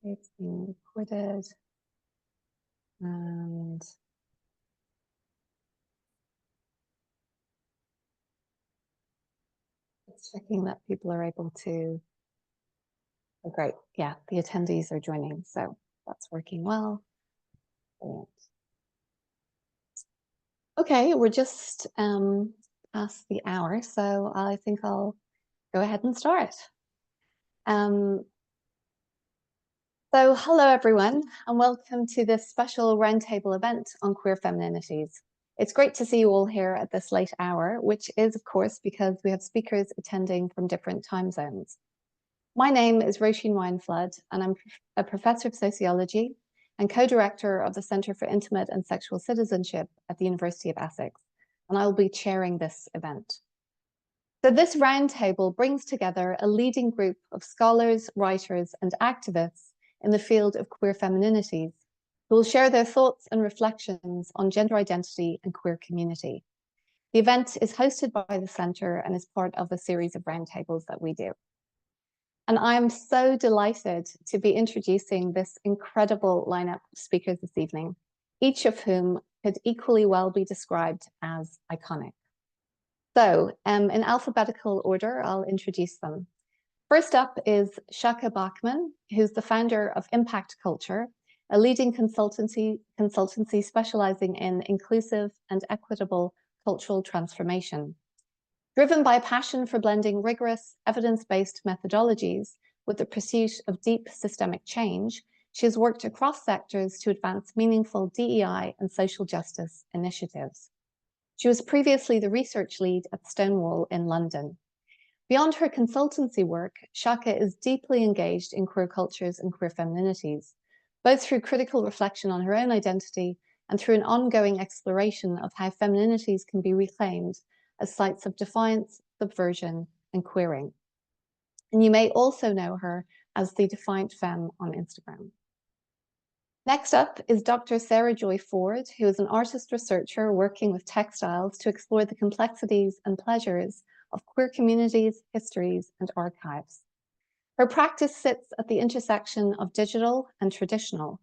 It's being recorded and it's checking that people are able to. Oh, great. Yeah, the attendees are joining, so that's working well. Brilliant. Okay, we're just past the hour, so I think I'll go ahead and start. So hello everyone, and welcome to this special roundtable event on queer femininities. It's great to see you all here at this late hour, which is of course because we have speakers attending from different time zones. My name is Roisin Wineflood, and I'm a professor of sociology and co-director of the Centre for Intimate and Sexual Citizenship at the University of Essex, and I will be chairing this event. So this roundtable brings together a leading group of scholars, writers, and activists in the field of queer femininities, who will share their thoughts and reflections on gender identity and queer community. The event is hosted by the Centre and is part of a series of roundtables that we do. And I'm so delighted to be introducing this incredible lineup of speakers this evening, each of whom could equally well be described as iconic. So in alphabetical order, I'll introduce them. First up is Shaka Bachman, who's the founder of Impact Culture, a leading consultancy specializing in inclusive and equitable cultural transformation. Driven by a passion for blending rigorous, evidence-based methodologies with the pursuit of deep systemic change, she has worked across sectors to advance meaningful DEI and social justice initiatives. She was previously the research lead at Stonewall in London. Beyond her consultancy work, Shaka is deeply engaged in queer cultures and queer femininities, both through critical reflection on her own identity and through an ongoing exploration of how femininities can be reclaimed as sites of defiance, subversion, and queering. And you may also know her as the Defiant Femme on Instagram. Next up is Dr. Sarah Joy Ford, who is an artist researcher working with textiles to explore the complexities and pleasures of queer communities, histories, and archives. Her practice sits at the intersection of digital and traditional,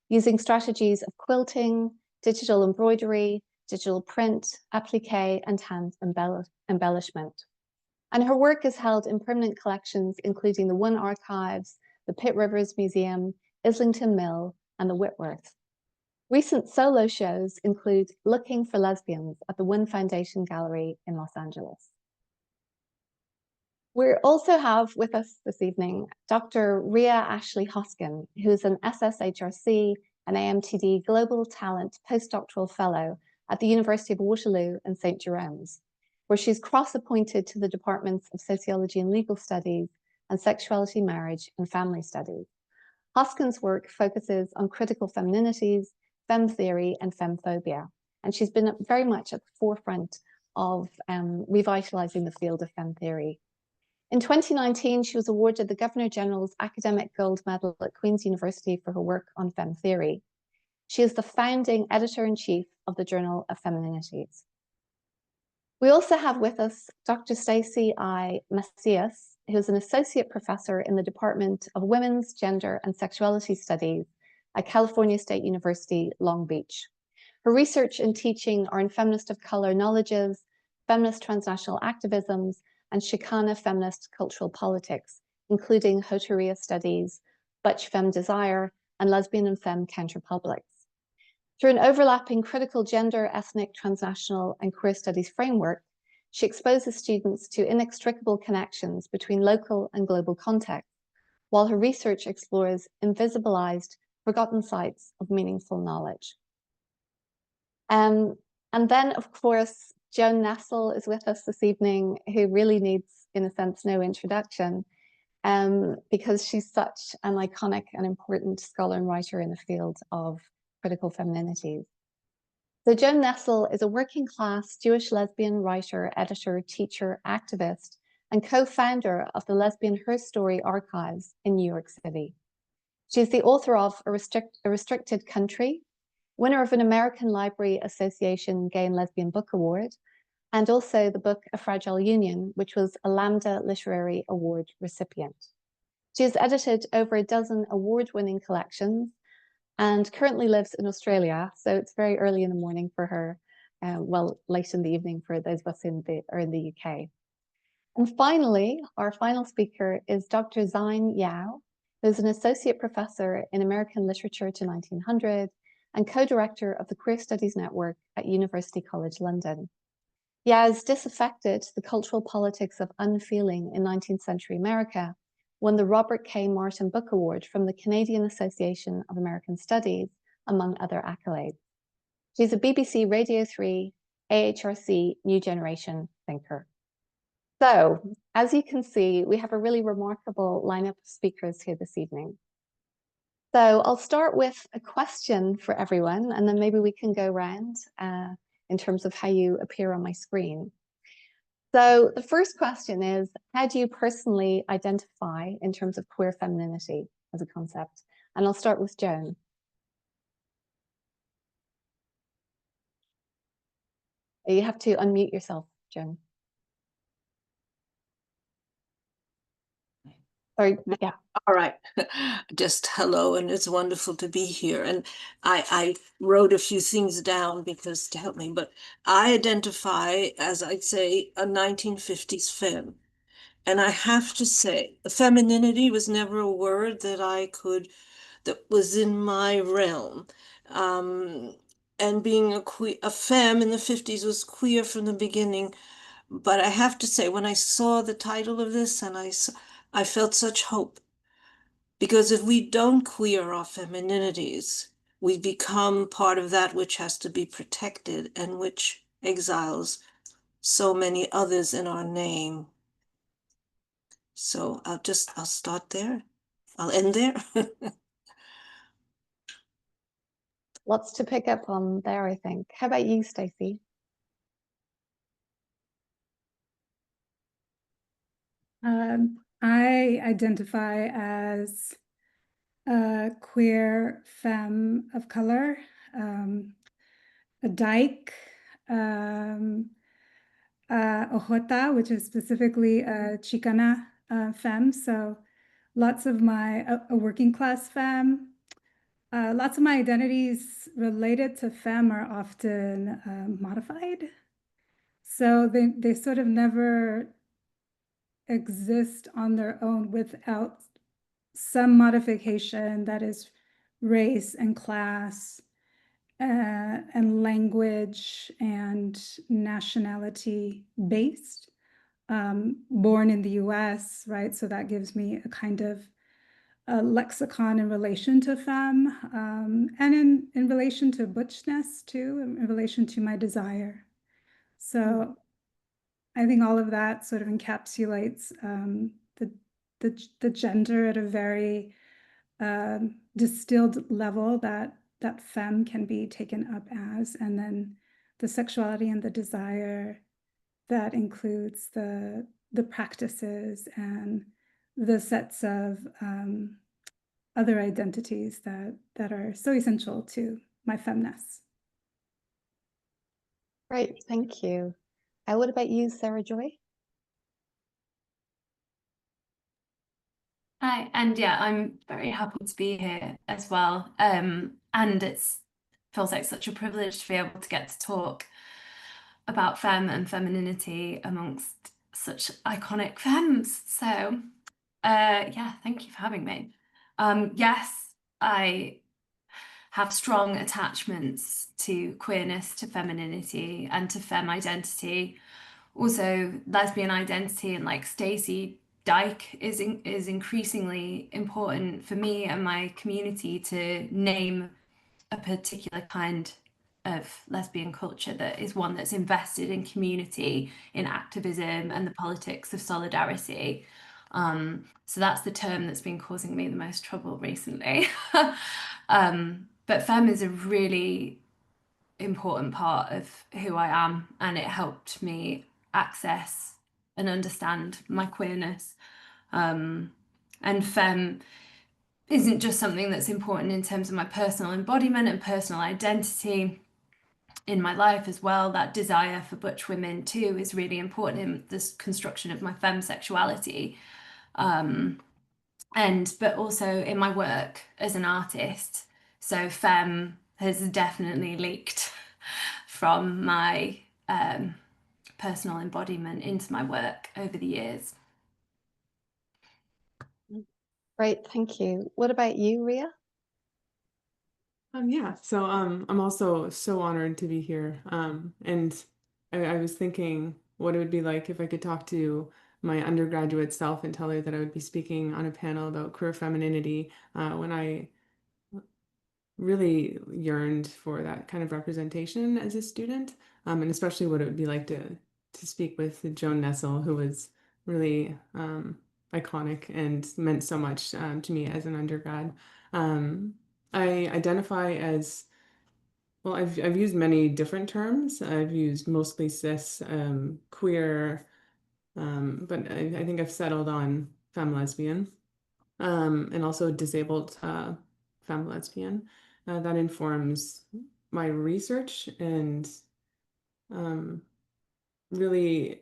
using strategies of quilting, digital embroidery, digital print, applique, and hand embellishment. And her work is held in permanent collections, including the One Archives, the Pitt Rivers Museum, Islington Mill, and the Whitworth. Recent solo shows include Looking for Lesbians at the One Foundation Gallery in Los Angeles. We also have with us this evening Dr. Ria Ashley Hoskin, who is an SSHRC and AMTD Global Talent Postdoctoral Fellow at the University of Waterloo and St. Jerome's, where she's cross-appointed to the Departments of Sociology and Legal Studies and Sexuality, Marriage, and Family Studies. Hoskin's work focuses on critical femininities, femme theory, and femphobia, and she's been very much at the forefront of revitalizing the field of femme theory. In 2019, she was awarded the Governor General's Academic Gold Medal at Queen's University for her work on femme theory. She is the founding editor-in-chief of the Journal of Femininities. We also have with us Dr. Stacey I. Macias, who is an associate professor in the Department of Women's, Gender, and Sexuality Studies at California State University, Long Beach. Her research and teaching are in feminist of color knowledges, feminist transnational activisms, and Chicana feminist cultural politics, including Hoteria studies, Butch femme desire, and lesbian and femme counterpublics. Through an overlapping critical gender, ethnic, transnational, and queer studies framework, she exposes students to inextricable connections between local and global contexts, while her research explores invisibilized, forgotten sites of meaningful knowledge. And then, of course, Joan Nessel is with us this evening, who really needs, in a sense, no introduction, because she's such an iconic and important scholar and writer in the field of critical femininities. So Joan Nessel is a working class Jewish lesbian writer, editor, teacher, activist, and co-founder of the Lesbian Her Story Archives in New York City. She's the author of A Restricted Country, winner of an American Library Association Gay and Lesbian Book Award, and also the book A Fragile Union, which was a Lambda Literary Award recipient. She has edited over a dozen award-winning collections and currently lives in Australia. So it's very early in the morning for her, well, late in the evening for those of us in the UK. And finally, our final speaker is Dr. Zine Yao, who's an associate professor in American literature to 1900 and co-director of the Queer Studies Network at University College London. Yao's Disaffected, The Cultural Politics of Unfeeling in 19th Century America won the Robert K. Martin Book Award from the Canadian Association of American Studies, among other accolades. She's a BBC Radio 3, AHRC New Generation thinker. So, as you can see, we have a really remarkable lineup of speakers here this evening. So I'll start with a question for everyone, and then maybe we can go around in terms of how you appear on my screen. So the first question is, how do you personally identify in terms of queer femininity as a concept? And I'll start with Joan. You have to unmute yourself, Joan. Sorry, yeah. All right. Just hello, and it's wonderful to be here. And I wrote a few things down because to help me, but I identify as, I'd say, a 1950s femme. And I have to say, femininity was never a word that was in my realm. And being a femme in the 50s was queer from the beginning. But I have to say, when I saw the title of this, and I felt such hope. Because if we don't queer our femininities, we become part of that which has to be protected and which exiles so many others in our name. So I'll start there. I'll end there. Lots to pick up on there, I think. How about you, Stacey? I identify as a queer femme of color, a dyke, ojota, which is specifically a Chicana femme. So lots of a working class femme. Lots of my identities related to femme are often modified. So they sort of never exist on their own without some modification that is race and class and language and nationality based. Born in the US, right? So that gives me a kind of a lexicon in relation to femme and in relation to butchness too, in relation to my desire. So I think all of that sort of encapsulates the gender at a very distilled level that femme can be taken up as, and then the sexuality and the desire that includes the practices and the sets of other identities that are so essential to my femness. Great, thank you. What about you, Sarah Joy? Hi, and yeah, I'm very happy to be here as well. And feels like such a privilege to be able to get to talk about femme and femininity amongst such iconic femmes. So yeah, thank you for having me. Yes, I have strong attachments to queerness, to femininity, and to femme identity. Also, lesbian identity, and like Stacey, dyke is increasingly important for me and my community to name a particular kind of lesbian culture that is one that's invested in community, in activism, and the politics of solidarity. So that's the term that's been causing me the most trouble recently. But femme is a really important part of who I am, and it helped me access and understand my queerness. And femme isn't just something that's important in terms of my personal embodiment and personal identity in my life as well. That desire for butch women too is really important in this construction of my femme sexuality. but also in my work as an artist. So femme has definitely leaked from my personal embodiment into my work over the years. Great, thank you. What about you, Ria? Yeah, so I'm also so honored to be here. And I was thinking what it would be like if I could talk to my undergraduate self and tell her that I would be speaking on a panel about queer femininity when I really yearned for that kind of representation as a student, and especially what it would be like to speak with Joan Nessel, who was really iconic and meant so much to me as an undergrad. I identify as, well, I've used many different terms. I've used mostly cis, queer, but I think I've settled on femme lesbian, and also disabled femme lesbian. That informs my research and really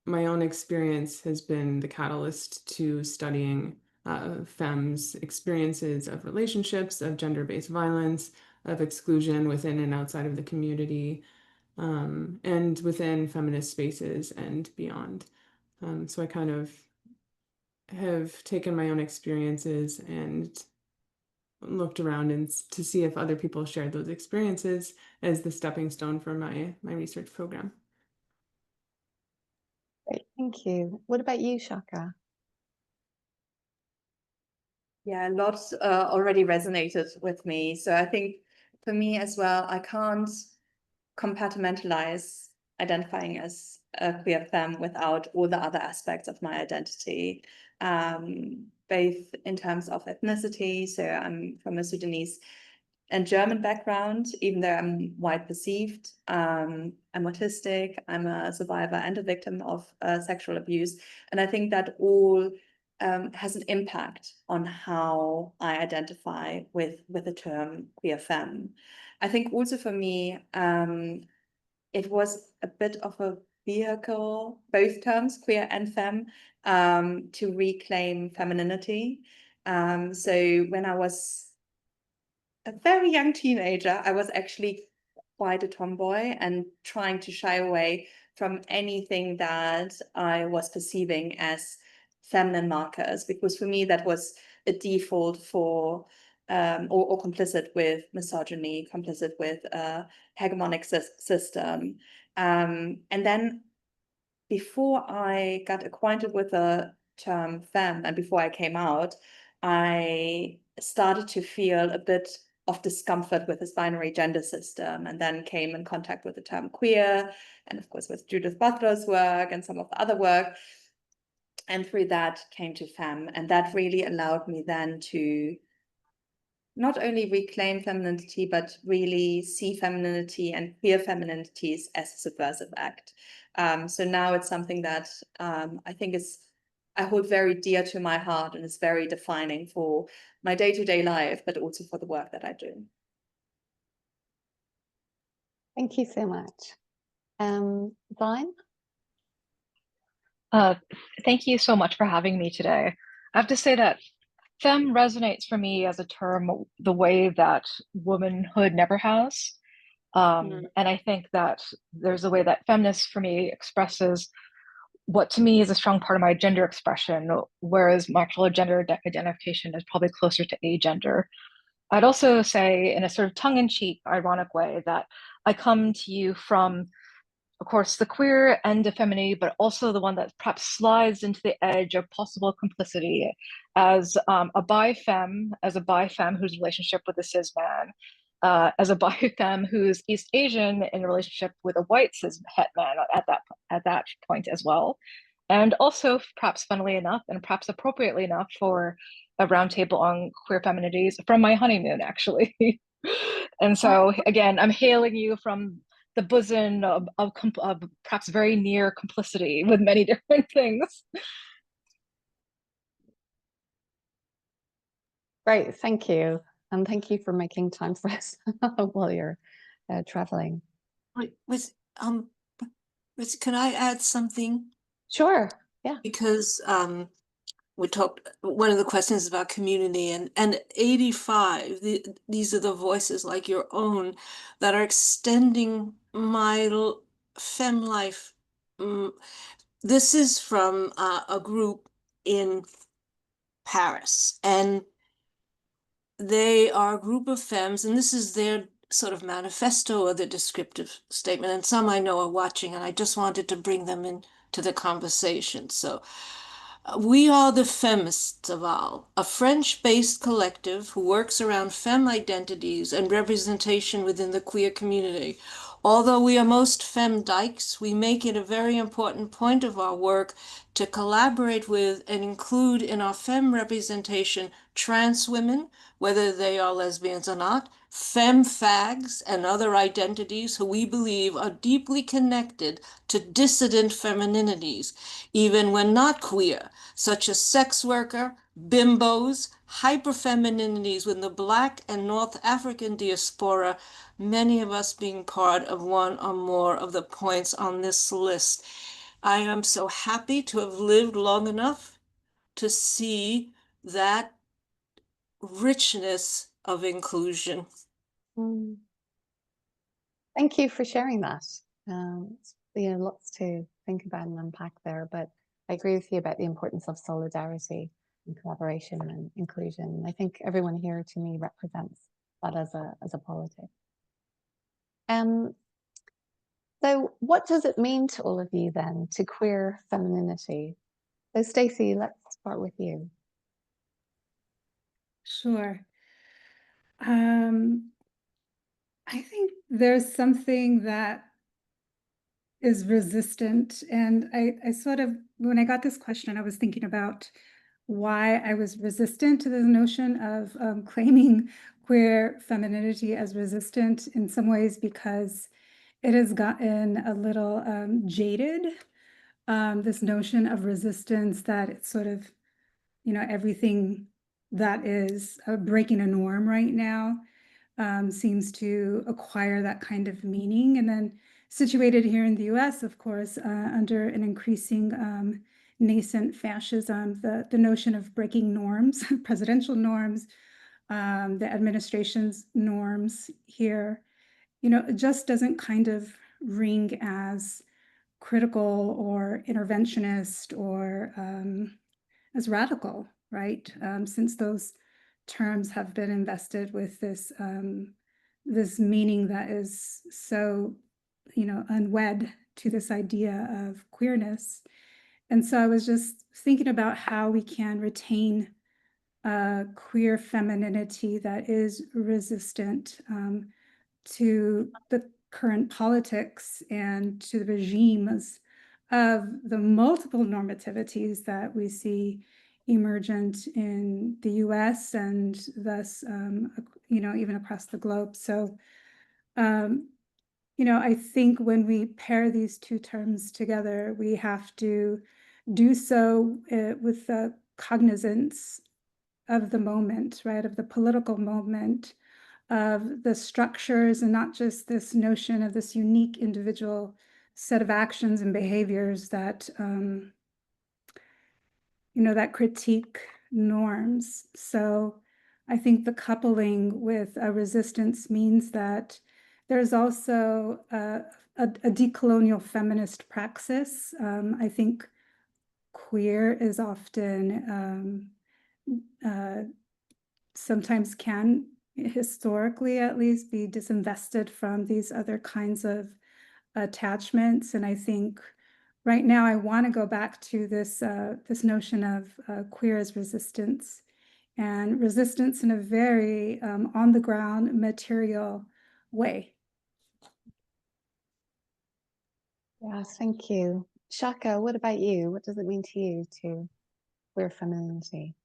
my own experience has been the catalyst to studying femmes' experiences of relationships, of gender-based violence, of exclusion within and outside of the community, and within feminist spaces and beyond. So I kind of have taken my own experiences and looked around and to see if other people shared those experiences as the stepping stone for my research program. Great, thank you. What about you, Shaka? Yeah, a lot already resonated with me. So I think for me as well, I can't compartmentalize identifying as a queer femme without all the other aspects of my identity, both in terms of ethnicity. So I'm from a Sudanese and German background, even though I'm white perceived. I'm autistic, I'm a survivor and a victim of sexual abuse. And I think that all has an impact on how I identify with the term queer femme. I think also for me, it was a bit of a vehicle, both terms, queer and femme, to reclaim femininity. So when I was a very young teenager, I was actually quite a tomboy and trying to shy away from anything that I was perceiving as feminine markers, because for me that was a default for or complicit with misogyny, complicit with a hegemonic system. And then before I got acquainted with the term femme and before I came out, I started to feel a bit of discomfort with this binary gender system, and then came in contact with the term queer, and of course with Judith Butler's work and some of the other work. And through that came to femme, and that really allowed me then to not only reclaim femininity, but really see femininity and queer femininities as a subversive act. So now it's something that I think I hold very dear to my heart and is very defining for my day-to-day life, but also for the work that I do. Thank you so much. Vine? Thank you so much for having me today. I have to say that femme resonates for me as a term the way that womanhood never has. And I think that there's a way that feminist for me expresses what to me is a strong part of my gender expression, whereas my actual gender identification is probably closer to agender. I'd also say, in a sort of tongue-in-cheek, ironic way, that I come to you from, of course, the queer end of femininity, but also the one that perhaps slides into the edge of possible complicity as a bi-femme, whose relationship with a cis man, as a bi-femme who's East Asian in a relationship with a white cis het man at that point as well. And also, perhaps funnily enough, and perhaps appropriately enough, for a roundtable on queer feminities from my honeymoon, actually. And so, again, I'm hailing you from the bosom of perhaps very near complicity with many different things. Great, thank you. And thank you for making time for us while you're traveling. Can I add something? Sure, yeah. Because we talked, one of the questions about community, and 85, these are the voices like your own that are extending my fem life. This is from a group in Paris, and they are a group of femmes, and this is their sort of manifesto or the descriptive statement. And some I know are watching, and I just wanted to bring them into the conversation. So, we are the Femists, a French-based collective who works around femme identities and representation within the queer community. Although we are most femme dykes, we make it a very important point of our work to collaborate with and include in our femme representation trans women, whether they are lesbians or not, femme fags, and other identities who we believe are deeply connected to dissident femininities, even when not queer, such as sex worker, bimbos, hyperfemininities within the Black and North African diaspora, many of us being part of one or more of the points on this list. I am so happy to have lived long enough to see that richness of inclusion. Thank you for sharing that. It's, lots to think about and unpack there, but I agree with you about the importance of solidarity and collaboration and inclusion. I think everyone here to me represents that as a politic. So what does it mean to all of you then to queer femininity? So Stacey, let's start with you. Sure. I think there's something that is resistant, and I sort of, when I got this question, I was thinking about why I was resistant to the notion of claiming queer femininity as resistant, in some ways because it has gotten a little jaded, this notion of resistance, that it's sort of, everything that is breaking a norm right now seems to acquire that kind of meaning. And then situated here in the US, of course, under an increasing nascent fascism, the notion of breaking norms, presidential norms, the administration's norms here, it just doesn't kind of ring as critical or interventionist or as radical, right? Since those terms have been invested with this this meaning that is so, unwed to this idea of queerness. And so I was just thinking about how we can retain queer femininity that is resistant to the current politics and to the regimes of the multiple normativities that we see emergent in the US and thus, even across the globe. So, I think when we pair these two terms together, we have to do so with the cognizance of the moment, right, of the political moment, of the structures, and not just this notion of this unique individual set of actions and behaviors that, that critique norms. So I think the coupling with a resistance means that there's also a decolonial feminist praxis. I think queer is often sometimes can, historically at least, be disinvested from these other kinds of attachments. And I think right now I want to go back to this this notion of queer as resistance, and resistance in a very on the ground material way. Yeah, thank you. Shaka, what about you? What does it mean to you to queer femininity?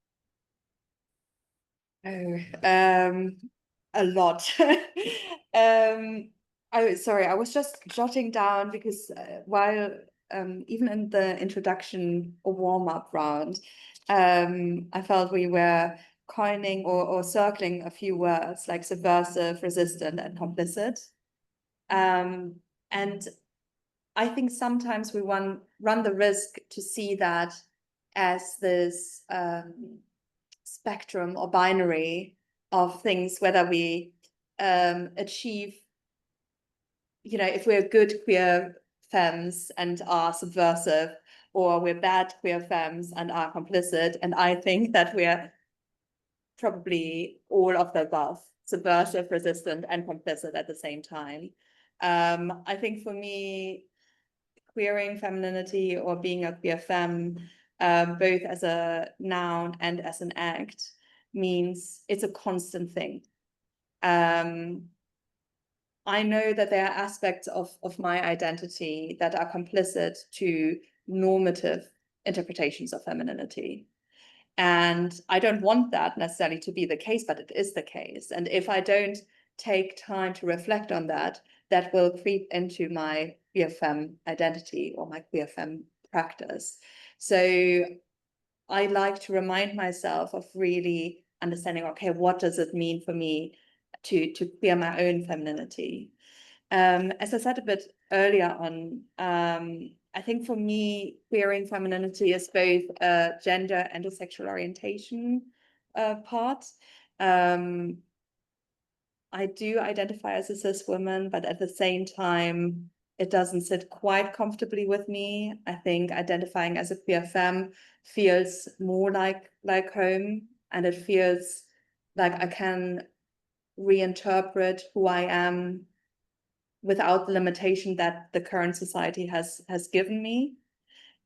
A lot. Sorry, I was just jotting down because while even in the introduction or warm-up round, I felt we were coining or circling a few words like subversive, resistant, and complicit. And I think sometimes we run the risk to see that as this spectrum or binary of things, whether we achieve, you know, if we're good queer femmes and are subversive, or we're bad queer femmes and are complicit. And I think that we're probably all of the above, subversive, resistant, and complicit at the same time. I think for me, queering femininity or being a queer femme, both as a noun and as an act, means it's a constant thing. I know that there are aspects of my identity that are complicit to normative interpretations of femininity. And I don't want that necessarily to be the case, but it is the case. And if I don't take time to reflect on that, that will creep into my queer femme identity or my queer femme practice. So I like to remind myself of really understanding, okay, what does it mean for me to queer my own femininity? As I said a bit earlier on, I think for me, queering femininity is both a gender and a sexual orientation part. I do identify as a cis woman, but at the same time, it doesn't sit quite comfortably with me. I think identifying as a queer femme feels more like home, and it feels like I can reinterpret who I am without the limitation that the current society has given me.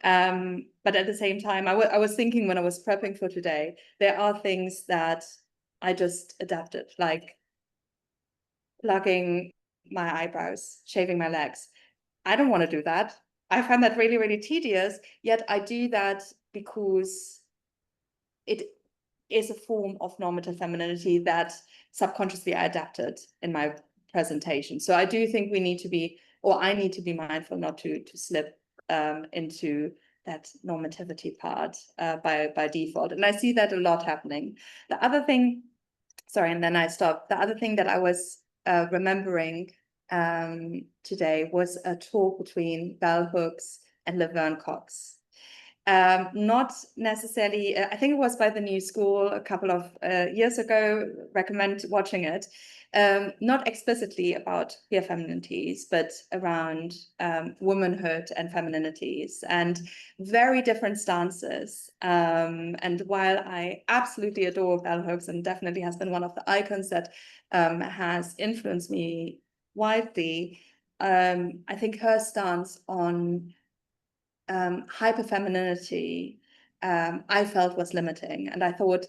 But at the same time, I was thinking when I was prepping for today, there are things that I just adapted, like plugging my eyebrows, shaving my legs. I don't want to do that. I find that really, really tedious, yet I do that because it is a form of normative femininity that subconsciously I adapted in my presentation. So I do think we need to be, or I need to be mindful not to slip into that normativity part by default. And I see that a lot happening. The other thing, sorry, and then I stopped. The other thing that I was remembering today was a talk between Bell Hooks and Laverne Cox. Not necessarily, I think it was by the New School a couple of years ago, recommend watching it. Not explicitly about queer femininities, but around womanhood and femininities, and very different stances. And while I absolutely adore Bell Hooks and definitely has been one of the icons that has influenced me widely, I think her stance on hyperfemininity I felt was limiting. And I thought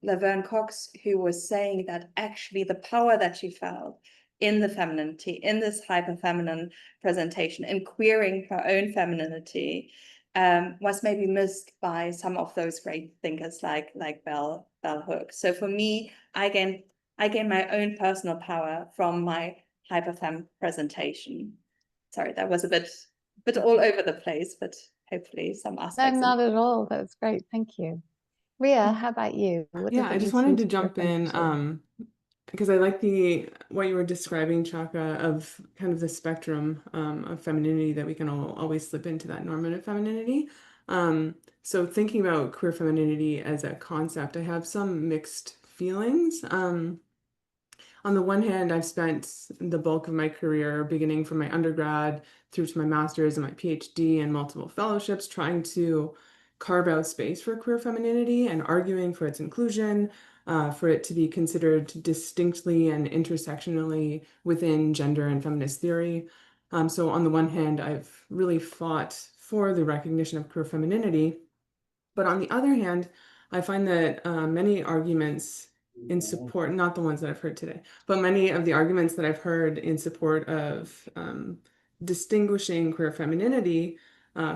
Laverne Cox, who was saying that actually the power that she felt in the femininity, in this hyperfeminine presentation, in queering her own femininity, was maybe missed by some of those great thinkers like Bell Hooks. So for me, I gained my own personal power from my hyperfem presentation. Sorry, that was a bit all over the place, but hopefully some No, aspects. not at all. That's great. Thank you. Ria, how about you? What Yeah, does it I just mean wanted to to you jump in femininity? because I like what you were describing, Chaka, of kind of the spectrum of femininity that we can always slip into that normative femininity. So thinking about queer femininity as a concept, I have some mixed feelings. On the one hand, I've spent the bulk of my career, beginning from my undergrad through to my master's and my PhD and multiple fellowships, trying to carve out space for queer femininity and arguing for its inclusion, for it to be considered distinctly and intersectionally within gender and feminist theory. So on the one hand, I've really fought for the recognition of queer femininity. But on the other hand, I find that many arguments in support, not the ones that I've heard today, but many of the arguments that I've heard in support of distinguishing queer femininity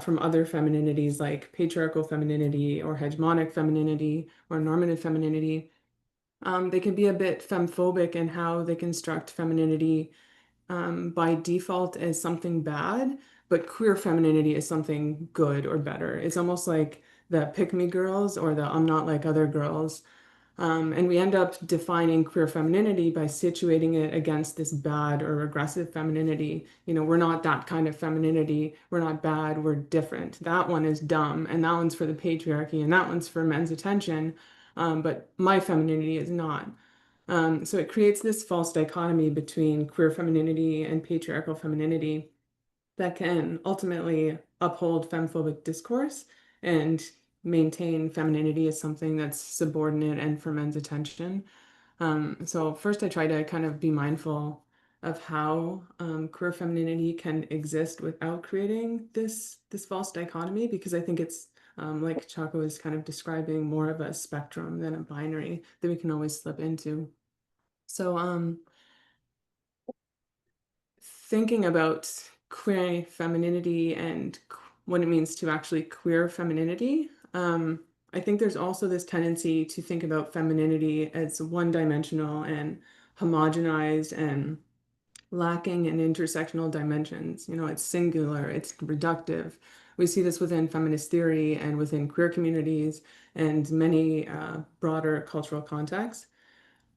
from other femininities like patriarchal femininity or hegemonic femininity or normative femininity, they can be a bit femphobic in how they construct femininity by default as something bad, but queer femininity is something good or better. It's almost like the pick me girls or the I'm not like other girls And we end up defining queer femininity by situating it against this bad or aggressive femininity. You know, we're not that kind of femininity. We're not bad. We're different. That one is dumb, and that one's for the patriarchy, and that one's for men's attention. But my femininity is not. So it creates this false dichotomy between queer femininity and patriarchal femininity that can ultimately uphold femphobic discourse and maintain femininity as something that's subordinate and for men's attention. So first I try to kind of be mindful of how queer femininity can exist without creating this false dichotomy, because I think it's like Chaco is kind of describing, more of a spectrum than a binary that we can always slip into. So thinking about queer femininity and what it means to actually queer femininity, I think there's also this tendency to think about femininity as one-dimensional and homogenized and lacking in intersectional dimensions. You know, it's singular, it's reductive. We see this within feminist theory and within queer communities and many broader cultural contexts.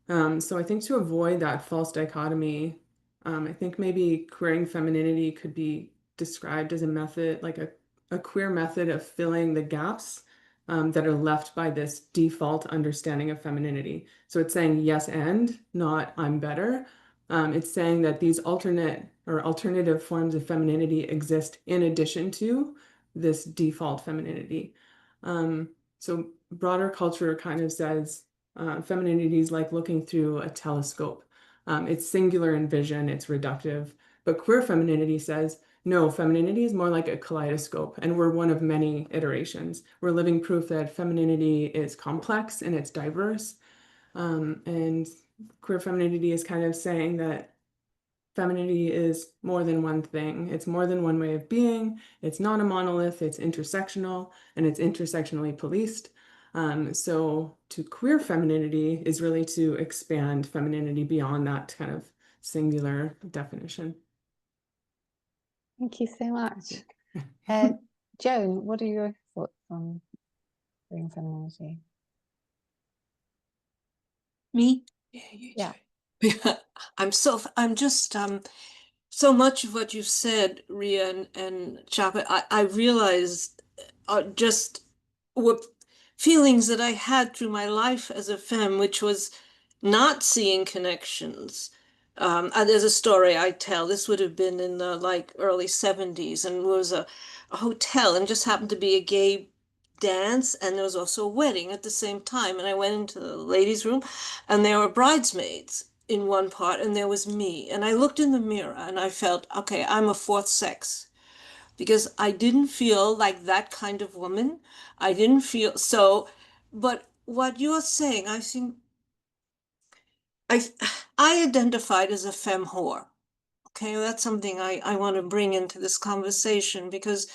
So I think to avoid that false dichotomy, I think maybe queering femininity could be described as a method, like a queer method of filling the gaps that are left by this default understanding of femininity. So it's saying yes and, not I'm better. It's saying that these alternate or alternative forms of femininity exist in addition to this default femininity. So broader culture kind of says, femininity is like looking through a telescope. It's singular in vision, it's reductive. But queer femininity says, no, femininity is more like a kaleidoscope, and we're one of many iterations. We're living proof that femininity is complex and it's diverse. And queer femininity is kind of saying that femininity is more than one thing. It's more than one way of being. It's not a monolith, it's intersectional, and it's intersectionally policed. So to queer femininity is really to expand femininity beyond that kind of singular definition. Thank you so much. Joan, what are your thoughts on queering femininity? Me? Yeah. I'm just so much of what you've said, Ria and Chapa, I realized just what feelings that I had through my life as a femme, which was not seeing connections. There's a story I tell. This would have been in the like early 70s, and was a hotel, and just happened to be a gay dance, and there was also a wedding at the same time. And I went into the ladies' room, and there were bridesmaids in one part, and there was me. And I looked in the mirror, and I felt, okay, I'm a fourth sex, because I didn't feel like that kind of woman. I didn't feel so. But what you're saying, I think I I identified as a femme whore. Okay, that's something I want to bring into this conversation, because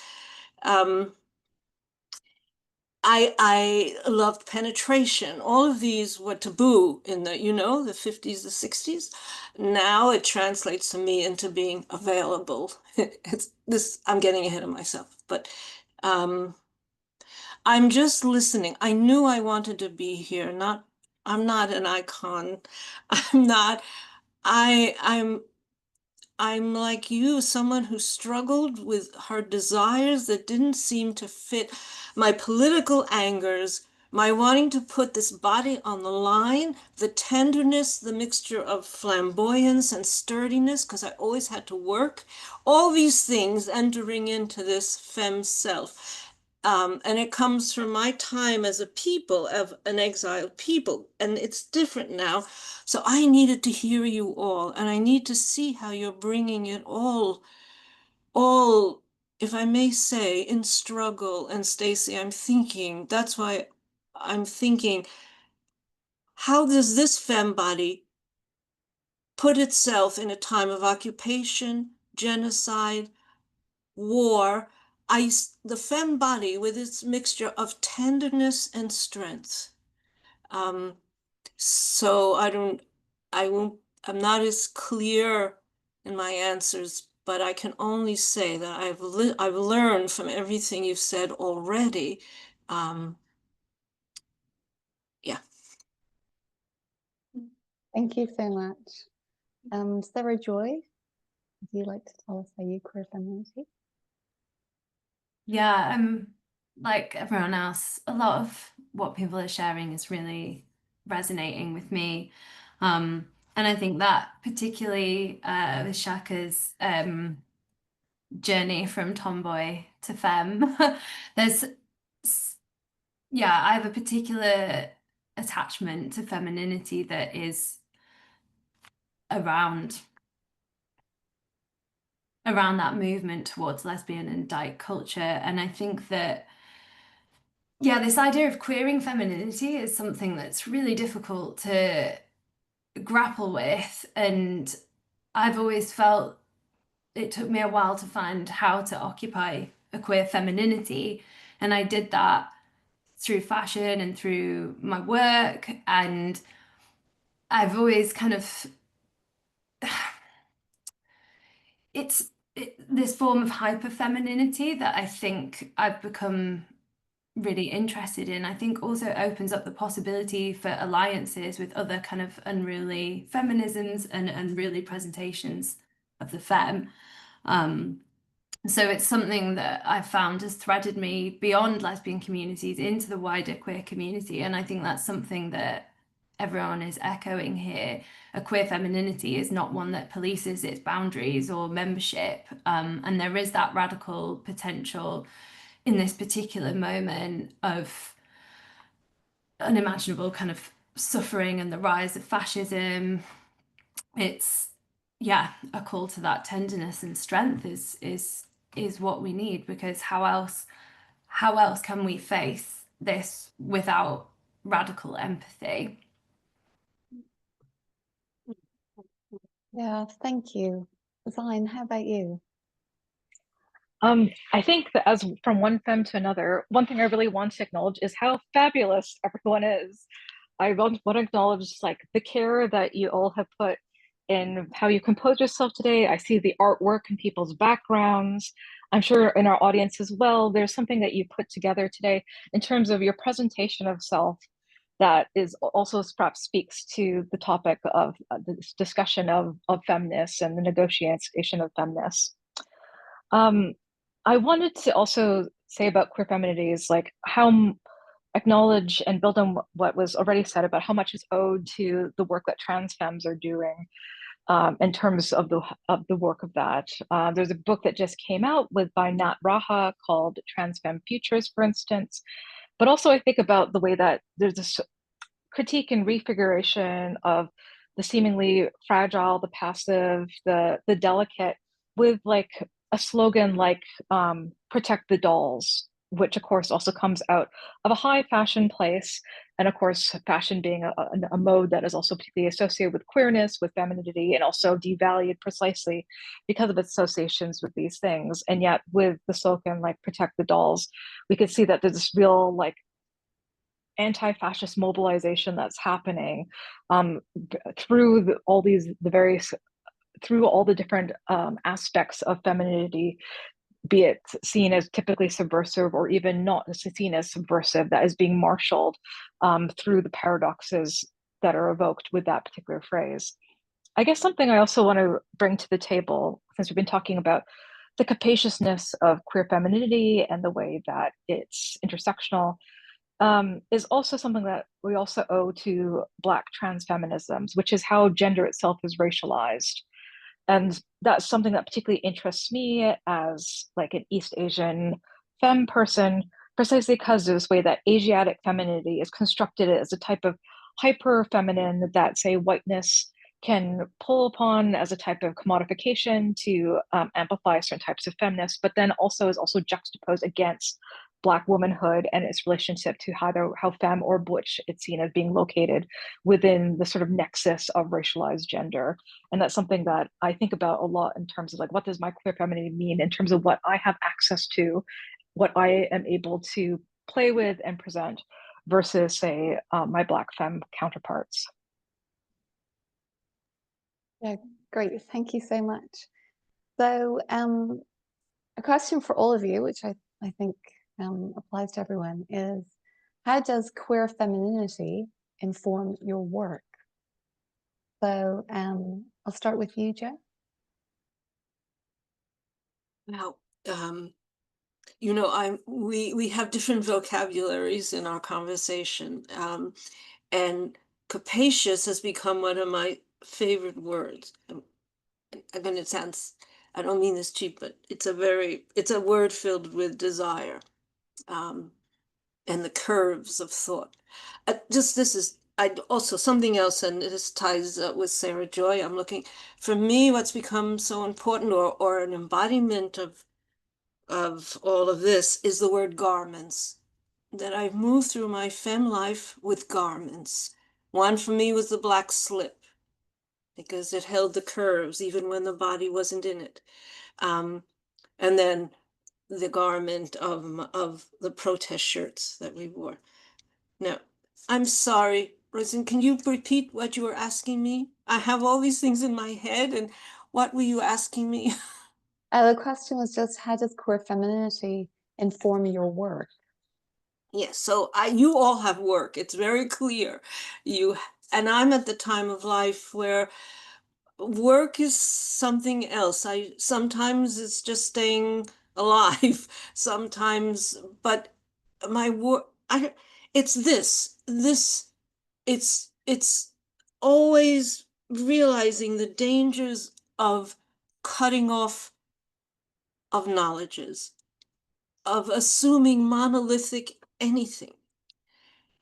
um, I loved penetration. All of these were taboo in the, the 50s, the 60s. Now it translates to me into being available. It's this, I'm getting ahead of myself, but I'm just listening. I knew I wanted to be here. I'm not an icon. I'm not, I'm like you, someone who struggled with her desires that didn't seem to fit my political angers, my wanting to put this body on the line, the tenderness, the mixture of flamboyance and sturdiness, because I always had to work, all these things entering into this femme self. And it comes from my time as a people, of an exiled people, and it's different now. So I needed to hear you all, and I need to see how you're bringing it all, if I may say, in struggle. And Stacey, that's why I'm thinking, how does this femme body put itself in a time of occupation, genocide, war? The femme body with its mixture of tenderness and strength. So I'm not as clear in my answers, but I can only say that I've learned from everything you've said already. Yeah. Thank you so much. Sarah Joy, would you like to tell us how you queer femininity? Yeah, like everyone else, a lot of what people are sharing is really resonating with me. And I think that particularly with Shaka's journey from tomboy to femme, there's, yeah, I have a particular attachment to femininity that is around that movement towards lesbian and dyke culture. And I think that, yeah, this idea of queering femininity is something that's really difficult to grapple with. And I've always felt it took me a while to find how to occupy a queer femininity. And I did that through fashion and through my work. And I've always kind of, it's this form of hyper femininity that I think I've become really interested in. I think also opens up the possibility for alliances with other kind of unruly feminisms and unruly presentations of the femme. So it's something that I've found has threaded me beyond lesbian communities into the wider queer community. And I think that's something that everyone is echoing here. A queer femininity is not one that polices its boundaries or membership. And there is that radical potential in this particular moment of unimaginable kind of suffering and the rise of fascism. It's, yeah, a call to that tenderness and strength is what we need, because how else can we face this without radical empathy? Yeah, thank you. Zain, how about you? I think that as from one femme to another, one thing I really want to acknowledge is how fabulous everyone is. I want to acknowledge like the care that you all have put in how you compose yourself today. I see the artwork in people's backgrounds. I'm sure in our audience as well, there's something that you put together today in terms of your presentation of self that is also perhaps speaks to the topic of this discussion of feminists and the negotiation of feminists. I wanted to also say about queer feminities, like how acknowledge and build on what was already said about how much is owed to the work that trans femmes are doing in terms of the work of that. There's a book that just came out by Nat Raha called Trans Femme Futures, for instance. But also I think about the way that there's this critique and refiguration of the seemingly fragile, the passive, the delicate, with like a slogan like protect the dolls, which of course also comes out of a high fashion place. And of course, fashion being a mode that is also particularly associated with queerness, with femininity, and also devalued precisely because of its associations with these things. And yet with the slogan like protect the dolls, we could see that there's this real like anti-fascist mobilization that's happening through all the different aspects of femininity, be it seen as typically subversive or even not seen as subversive, that is being marshaled through the paradoxes that are evoked with that particular phrase. I guess something I also want to bring to the table, since we've been talking about the capaciousness of queer femininity and the way that it's intersectional, is also something that we also owe to Black trans feminisms, which is how gender itself is racialized. And that's something that particularly interests me as like an East Asian femme person, precisely because of this way that Asiatic femininity is constructed as a type of hyper feminine that, say, whiteness can pull upon as a type of commodification to amplify certain types of feminists, but then also is also juxtaposed against Black womanhood and its relationship to how femme or butch it's seen as being located within the sort of nexus of racialized gender. And that's something that I think about a lot in terms of like, what does my queer femininity mean in terms of what I have access to, what I am able to play with and present versus, say, my Black femme counterparts. Yeah, great. Thank you so much. So a question for all of you, which I think applies to everyone, is how does queer femininity inform your work? So I'll start with you, Joe. Now, you know, we have different vocabularies in our conversation, and capacious has become one of my favorite words. I mean, it sounds, I don't mean this cheap, but it's a word filled with desire, and the curves of thought. I also something else, and this ties with Sarah Joy. I'm looking, for me, what's become so important, or an embodiment of all of this, is the word garments. That I've moved through my femme life with garments. One for me was the black slip, because it held the curves even when the body wasn't in it. And then the garment of the protest shirts that we wore. Now, I'm sorry, Rosen, can you repeat what you were asking me? I have all these things in my head, and what were you asking me? The question was just, how does queer femininity inform your work? Yes, so you all have work. It's very clear. And I'm at the time of life where work is something else. Sometimes it's just staying alive. Sometimes, but my work, it's it's always realizing the dangers of cutting off of knowledges, of assuming monolithic anything.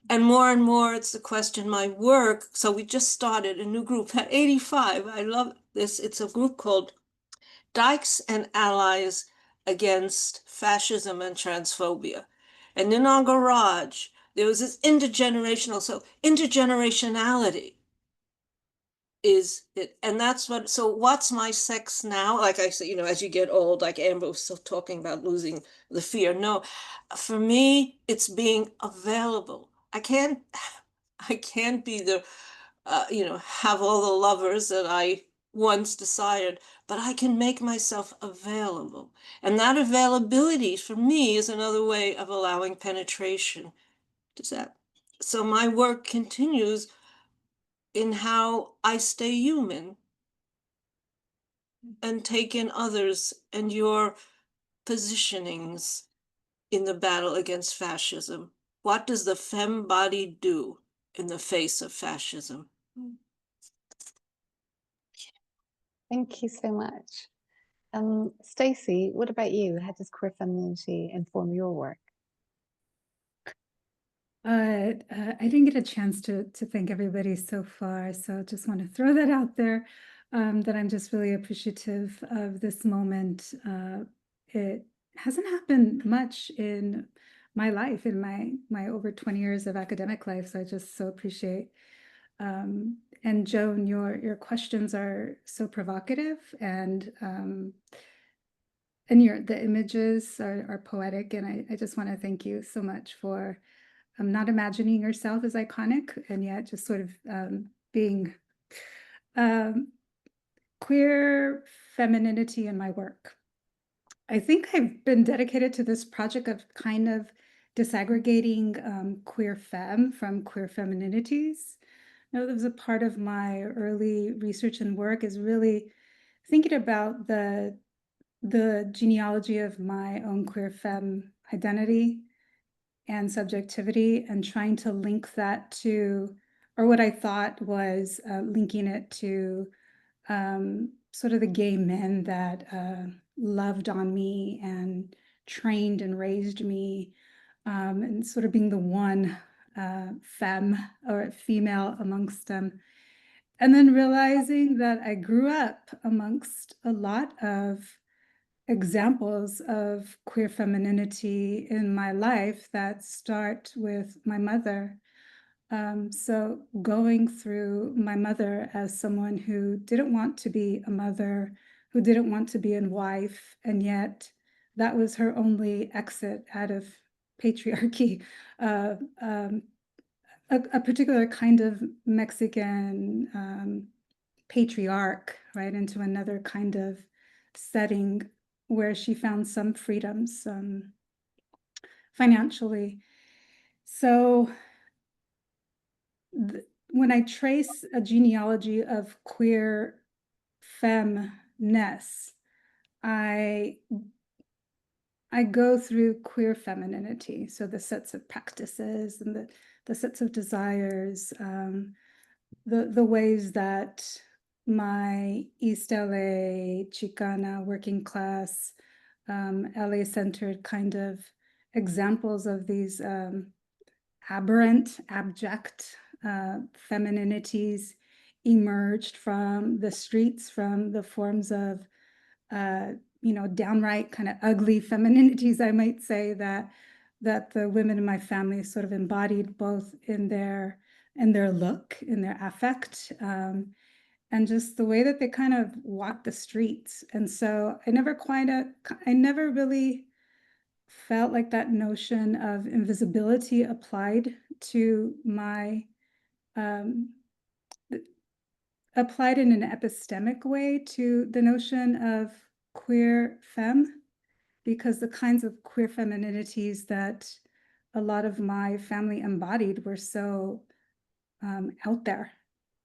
And more, it's the question, my work. So we just started a new group at 85. I love this. It's a group called Dykes and Allies Against Fascism and Transphobia. And in our garage, there was this intergenerationality is it. And that's so what's my sex now? Like I said, you know, as you get old, like Amber was still talking about losing the fear. No, for me, it's being available. I can't be the, have all the lovers that I once desired, but I can make myself available. And that availability for me is another way of allowing penetration. So my work continues in how I stay human and take in others and your positionings in the battle against fascism. What does the femme body do in the face of fascism? Thank you so much. Stacey, what about you? How does queer femininity inform your work? I didn't get a chance to thank everybody so far, so just want to throw that out there, that I'm just really appreciative of this moment. It hasn't happened much in my life, in my over 20 years of academic life, so I just so appreciate. And Joan, your questions are so provocative, and the images are poetic, and I just want to thank you so much for not imagining yourself as iconic, and yet just sort of being queer femininity in my work. I think I've been dedicated to this project of kind of disaggregating queer femme from queer femininities. That was a part of my early research and work, is really thinking about the genealogy of my own queer femme identity and subjectivity, and trying to link that to, or what I thought was linking it to sort of the gay men that loved on me and trained and raised me, and sort of being the one femme or female amongst them. And then realizing that I grew up amongst a lot of examples of queer femininity in my life that start with my mother. So going through my mother as someone who didn't want to be a mother, who didn't want to be a wife, and yet that was her only exit out of patriarchy. A particular kind of Mexican patriarch, right, into another kind of setting where she found some freedoms financially. So when I trace a genealogy of queer femness, I go through queer femininity. So the sets of practices and the sets of desires, the ways that my East LA, Chicana, working class, LA-centered kind of examples of these aberrant, abject femininities emerged from the streets, from the forms of downright kind of ugly femininities, I might say, that the women in my family sort of embodied, both in their look, in their affect, and just the way that they kind of walk the streets. And so I never really felt like that notion of invisibility applied to my applied in an epistemic way to the notion of queer femme, because the kinds of queer femininities that a lot of my family embodied were so out there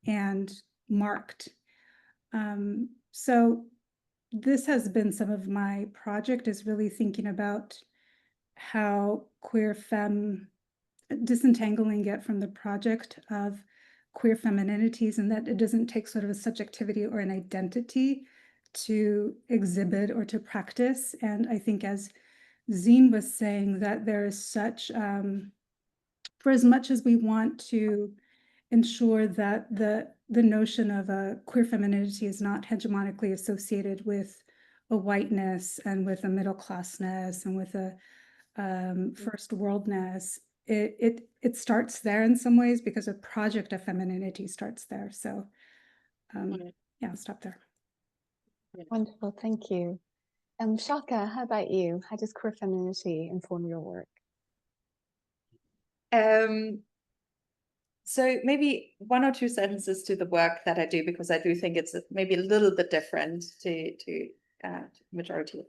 and marked. So this has been some of my project, is really thinking about how queer femme, disentangling it from the project of queer femininities, and that it doesn't take sort of a subjectivity or an identity to exhibit or to practice. And I think, as Zine was saying, that there is such, for as much as we want to ensure that the notion of a queer femininity is not hegemonically associated with a whiteness and with a middle classness and with a first worldness, it starts there in some ways, because a project of femininity starts there. So yeah, I'll stop there. Wonderful, thank you. Shaka, how about you? How does queer femininity inform your work? So maybe one or two sentences to the work that I do, because I do think it's maybe a little bit different to majority of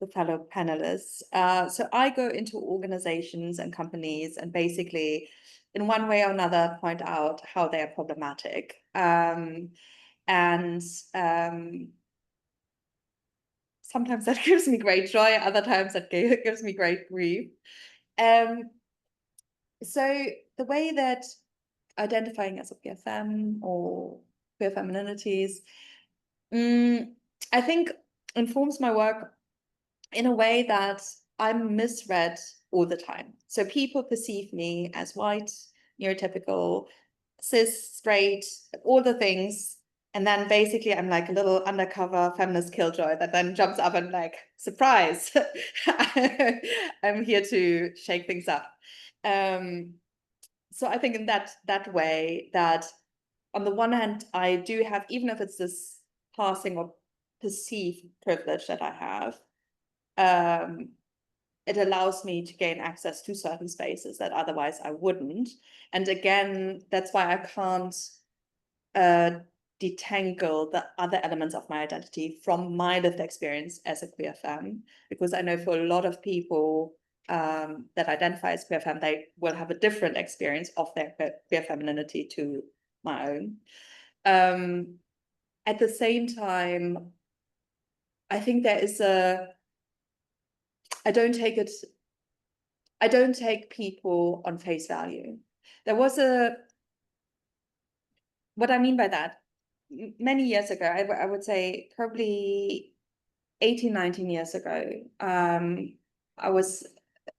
the fellow panelists. So I go into organizations and companies and basically, in one way or another, point out how they are problematic. Sometimes that gives me great joy, other times that gives me great grief. So the way that identifying as a queer femme or queer femininities, I think informs my work in a way that I'm misread all the time. So people perceive me as white, neurotypical, cis, straight, all the things. And then basically I'm like a little undercover feminist killjoy that then jumps up and like, surprise, I'm here to shake things up. So I think in that way, that on the one hand, I do have, even if it's this passing or perceived privilege that I have, it allows me to gain access to certain spaces that otherwise I wouldn't. And again, that's why I can't detangle the other elements of my identity from my lived experience as a queer femme, because I know for a lot of people that identify as queer femme, they will have a different experience of their queer femininity to my own. At the same time, I think there is I don't take people on face value. There was what I mean by that, many years ago, I would say probably 18, 19 years ago, I was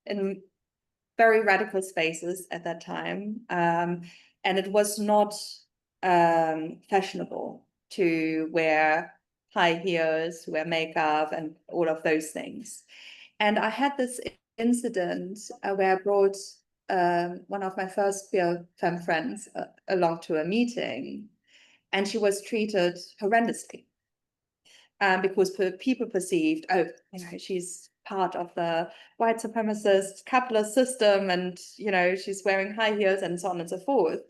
in very radical spaces at that time. And it was not fashionable to wear high heels, to wear makeup and all of those things. And I had this incident where I brought one of my first queer femme friends along to a meeting, and she was treated horrendously because people perceived, oh, you know, she's part of the white supremacist capitalist system, and you know, she's wearing high heels and so on and so forth.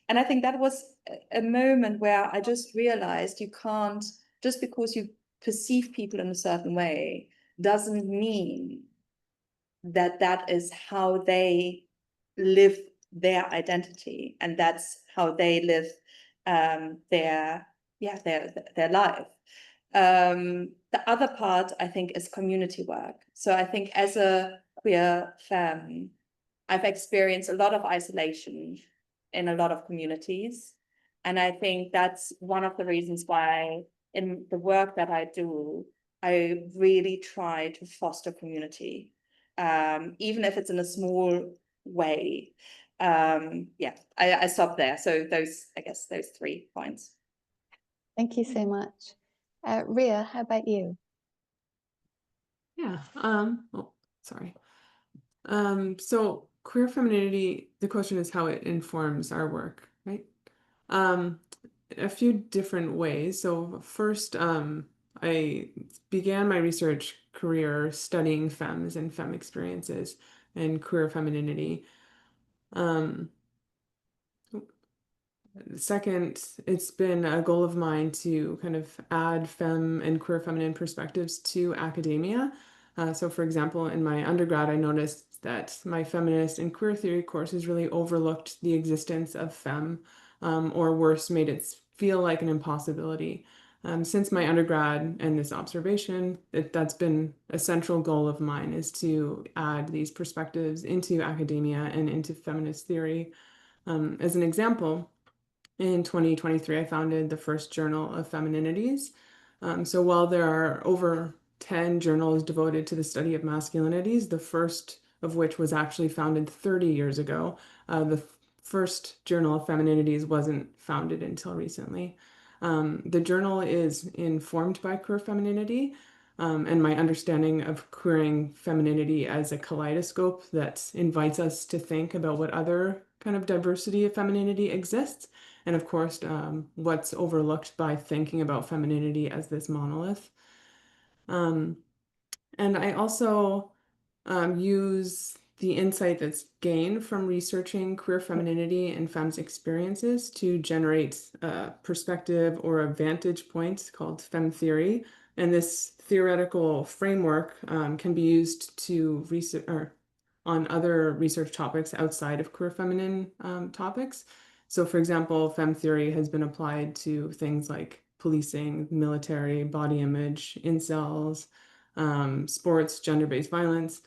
And I think that was a moment where I just realized you can't, just because you perceive people in a certain way doesn't mean that that is how they live their identity, and that's how they live their life. The other part, I think, is community work. So I think as a queer femme, I've experienced a lot of isolation in a lot of communities. And I think that's one of the reasons why in the work that I do, I really try to foster community, even if it's in a small way. I stop there. So I guess those 3 points. Thank you so much. Ria, how about you? Yeah. Oh, sorry. So queer femininity, the question is how it informs our work, right? A few different ways. So first, I began my research career studying femmes and femme experiences and queer femininity. Second, it's been a goal of mine to kind of add femme and queer feminine perspectives to academia. So for example, in my undergrad, I noticed that my feminist and queer theory courses really overlooked the existence of femme, or worse, made it feel like an impossibility. Since my undergrad and this observation, that's been a central goal of mine, is to add these perspectives into academia and into feminist theory. As an example, in 2023, I founded the first journal of Femininities. So while there are over 10 journals devoted to the study of masculinities, the first of which was actually founded 30 years ago, the first journal of Femininities wasn't founded until recently. The journal is informed by queer femininity, and my understanding of queering femininity as a kaleidoscope that invites us to think about what other kind of diversity of femininity exists. And of course, what's overlooked by thinking about femininity as this monolith. And I also use the insight that's gained from researching queer femininity and femmes experiences to generate a perspective or a vantage point called femme theory. And this theoretical framework can be used to research on other research topics outside of queer feminine topics. So for example, femme theory has been applied to things like policing, military, body image, incels, sports, gender-based violence.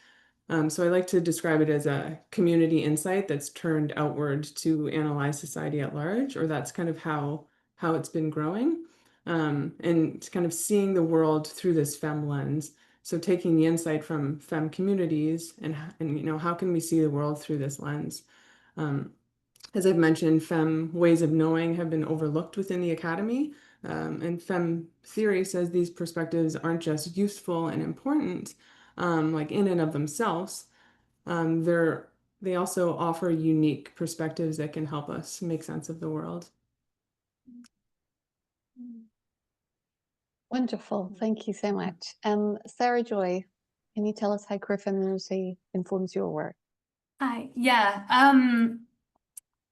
So I like to describe it as a community insight that's turned outward to analyze society at large, or that's kind of how it's been growing. And kind of seeing the world through this femme lens. So taking the insight from femme communities and how can we see the world through this lens? As I've mentioned, femme ways of knowing have been overlooked within the academy. And femme theory says these perspectives aren't just useful and important, like in and of themselves. They also offer unique perspectives that can help us make sense of the world. Wonderful. Thank you so much. Sarah Joy, can you tell us how queer femininity informs your work? Hi. Yeah.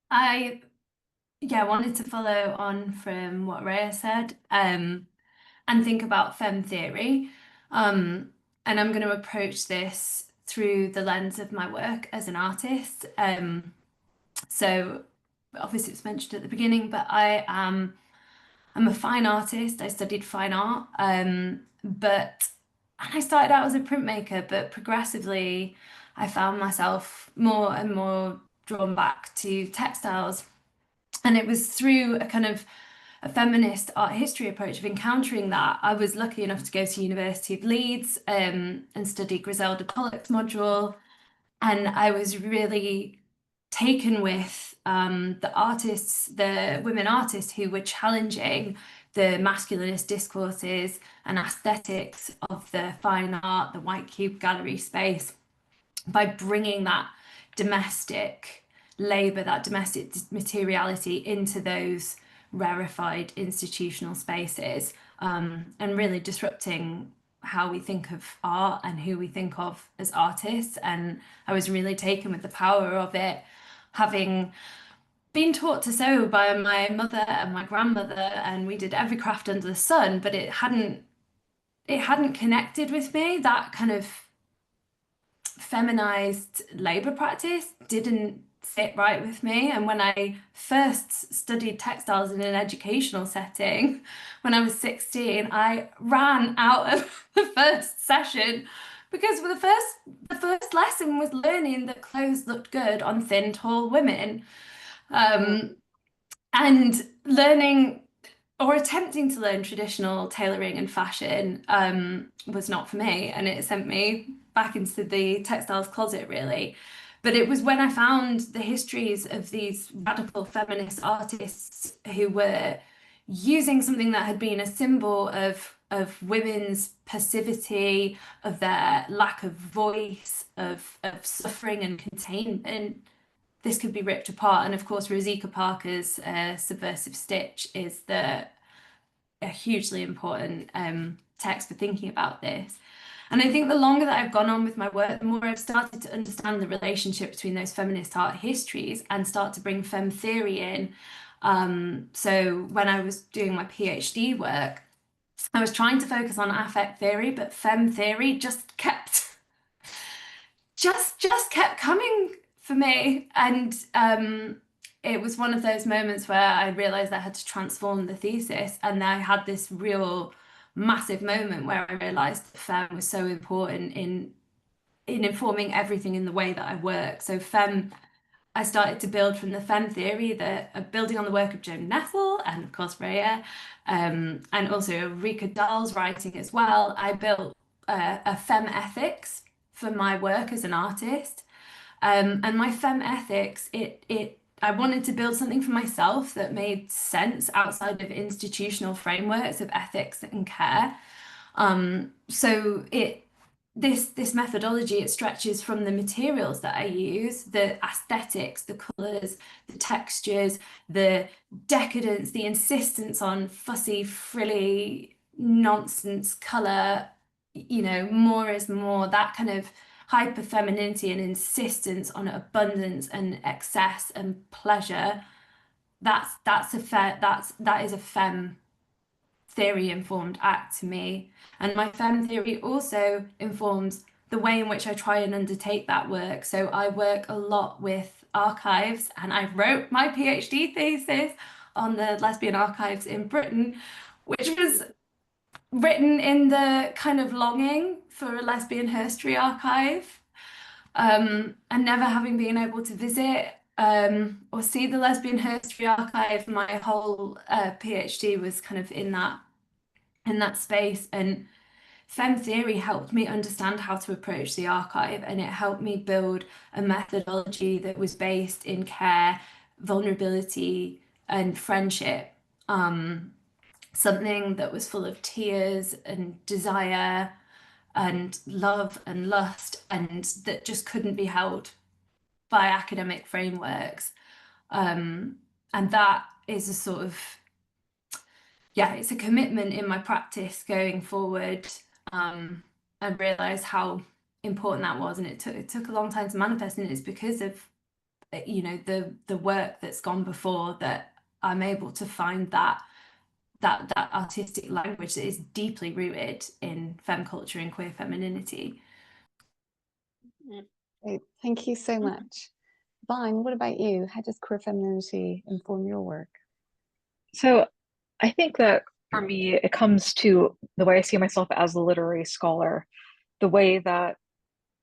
I wanted to follow on from what Rhea said, and think about femme theory. And I'm going to approach this through the lens of my work as an artist. So obviously it's mentioned at the beginning, but I'm a fine artist. I studied fine art, and I started out as a printmaker, but progressively I found myself more and more drawn back to textiles. And it was through a kind of a feminist art history approach of encountering that. I was lucky enough to go to University of Leeds and study Griselda Pollock's module. And I was really taken with the women artists who were challenging the masculinist discourses and aesthetics of the fine art, the white cube gallery space, by bringing that domestic labour, that domestic materiality into those rarefied institutional spaces, and really disrupting how we think of art and who we think of as artists. And I was really taken with the power of it, having been taught to sew by my mother and my grandmother, and we did every craft under the sun, but it hadn't connected with me. That kind of feminized labor practice didn't sit right with me. And when I first studied textiles in an educational setting, when I was 16, I ran out of the first session because the first lesson was learning that clothes looked good on thin, tall women. And learning or attempting to learn traditional tailoring and fashion was not for me, and it sent me back into the textiles closet, really. But it was when I found the histories of these radical feminist artists who were using something that had been a symbol of women's passivity, of their lack of voice, of suffering and containment. This could be ripped apart. And of course, Rosika Parker's Subversive Stitch is a hugely important text for thinking about this. And I think the longer that I've gone on with my work, the more I've started to understand the relationship between those feminist art histories and start to bring femme theory in. So when I was doing my PhD work, I was trying to focus on affect theory, but femme theory just kept coming for me. And it was one of those moments where I realized I had to transform the thesis, and I had this real massive moment where I realized that femme was so important in informing everything in the way that I work. So femme, I started to build from the femme theory, building on the work of Joan Nessel and of course Rhea, and also Rika Dahl's writing as well. I built a femme ethics for my work as an artist. And my femme ethics, I wanted to build something for myself that made sense outside of institutional frameworks of ethics and care. So this methodology, it stretches from the materials that I use, the aesthetics, the colors, the textures, the decadence, the insistence on fussy, frilly, nonsense color, more is more, that kind of hyper femininity and insistence on abundance and excess and pleasure. That is a femme theory informed act to me. And my femme theory also informs the way in which I try and undertake that work. So I work a lot with archives, and I wrote my PhD thesis on the lesbian archives in Britain, which was written in the kind of longing for a lesbian history archive, and never having been able to visit or see the lesbian history archive. My whole PhD was kind of in that space, and femme theory helped me understand how to approach the archive, and it helped me build a methodology that was based in care, vulnerability, and friendship. Something that was full of tears and desire and love and lust, and that just couldn't be held by academic frameworks. And that is a sort of, it's a commitment in my practice going forward. I realized how important that was, and it took a long time to manifest, and it's because of the work that's gone before that I'm able to find that artistic language that is deeply rooted in femme culture and queer femininity. Great. Thank you so much. Vine, what about you? How does queer femininity inform your work? So I think that for me, it comes to the way I see myself as a literary scholar, the way that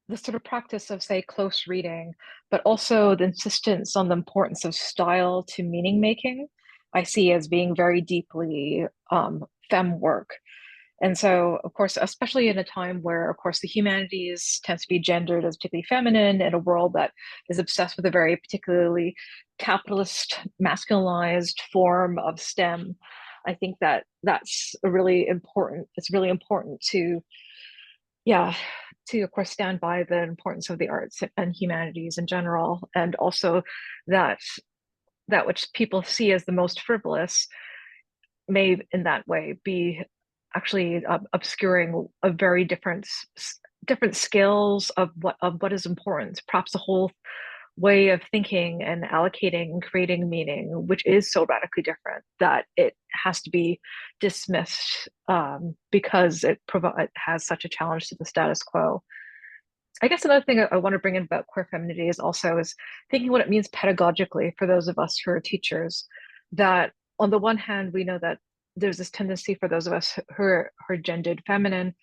the sort of practice of, say, close reading, but also the insistence on the importance of style to meaning making, I see as being very deeply femme work. And so, of course, especially in a time where, of course, the humanities tends to be gendered as particularly feminine in a world that is obsessed with a very particularly capitalist, masculinized form of STEM, I think that that's it's really important to, of course, stand by the importance of the arts and humanities in general, and also that which people see as the most frivolous may in that way be actually obscuring a very different skills of what is important, perhaps a whole way of thinking and allocating and creating meaning, which is so radically different that it has to be dismissed because it has such a challenge to the status quo. I guess another thing I want to bring in about queer femininity is thinking what it means pedagogically for those of us who are teachers. That on the one hand, we know that there's this tendency for those of us who are gendered feminine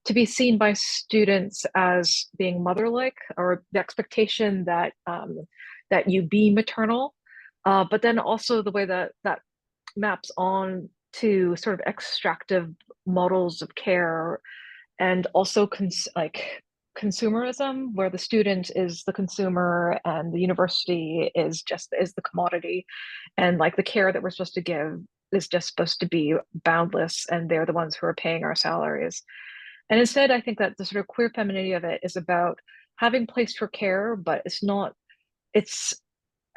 to be seen by students as being mother-like, or the expectation that that you be maternal, but then also the way that that maps on to sort of extractive models of care, and also consumerism, where the student is the consumer and the university is the commodity, and like the care that we're supposed to give is just supposed to be boundless, and they're the ones who are paying our salaries. And instead, I think that the sort of queer femininity of it is about having place for care, but it's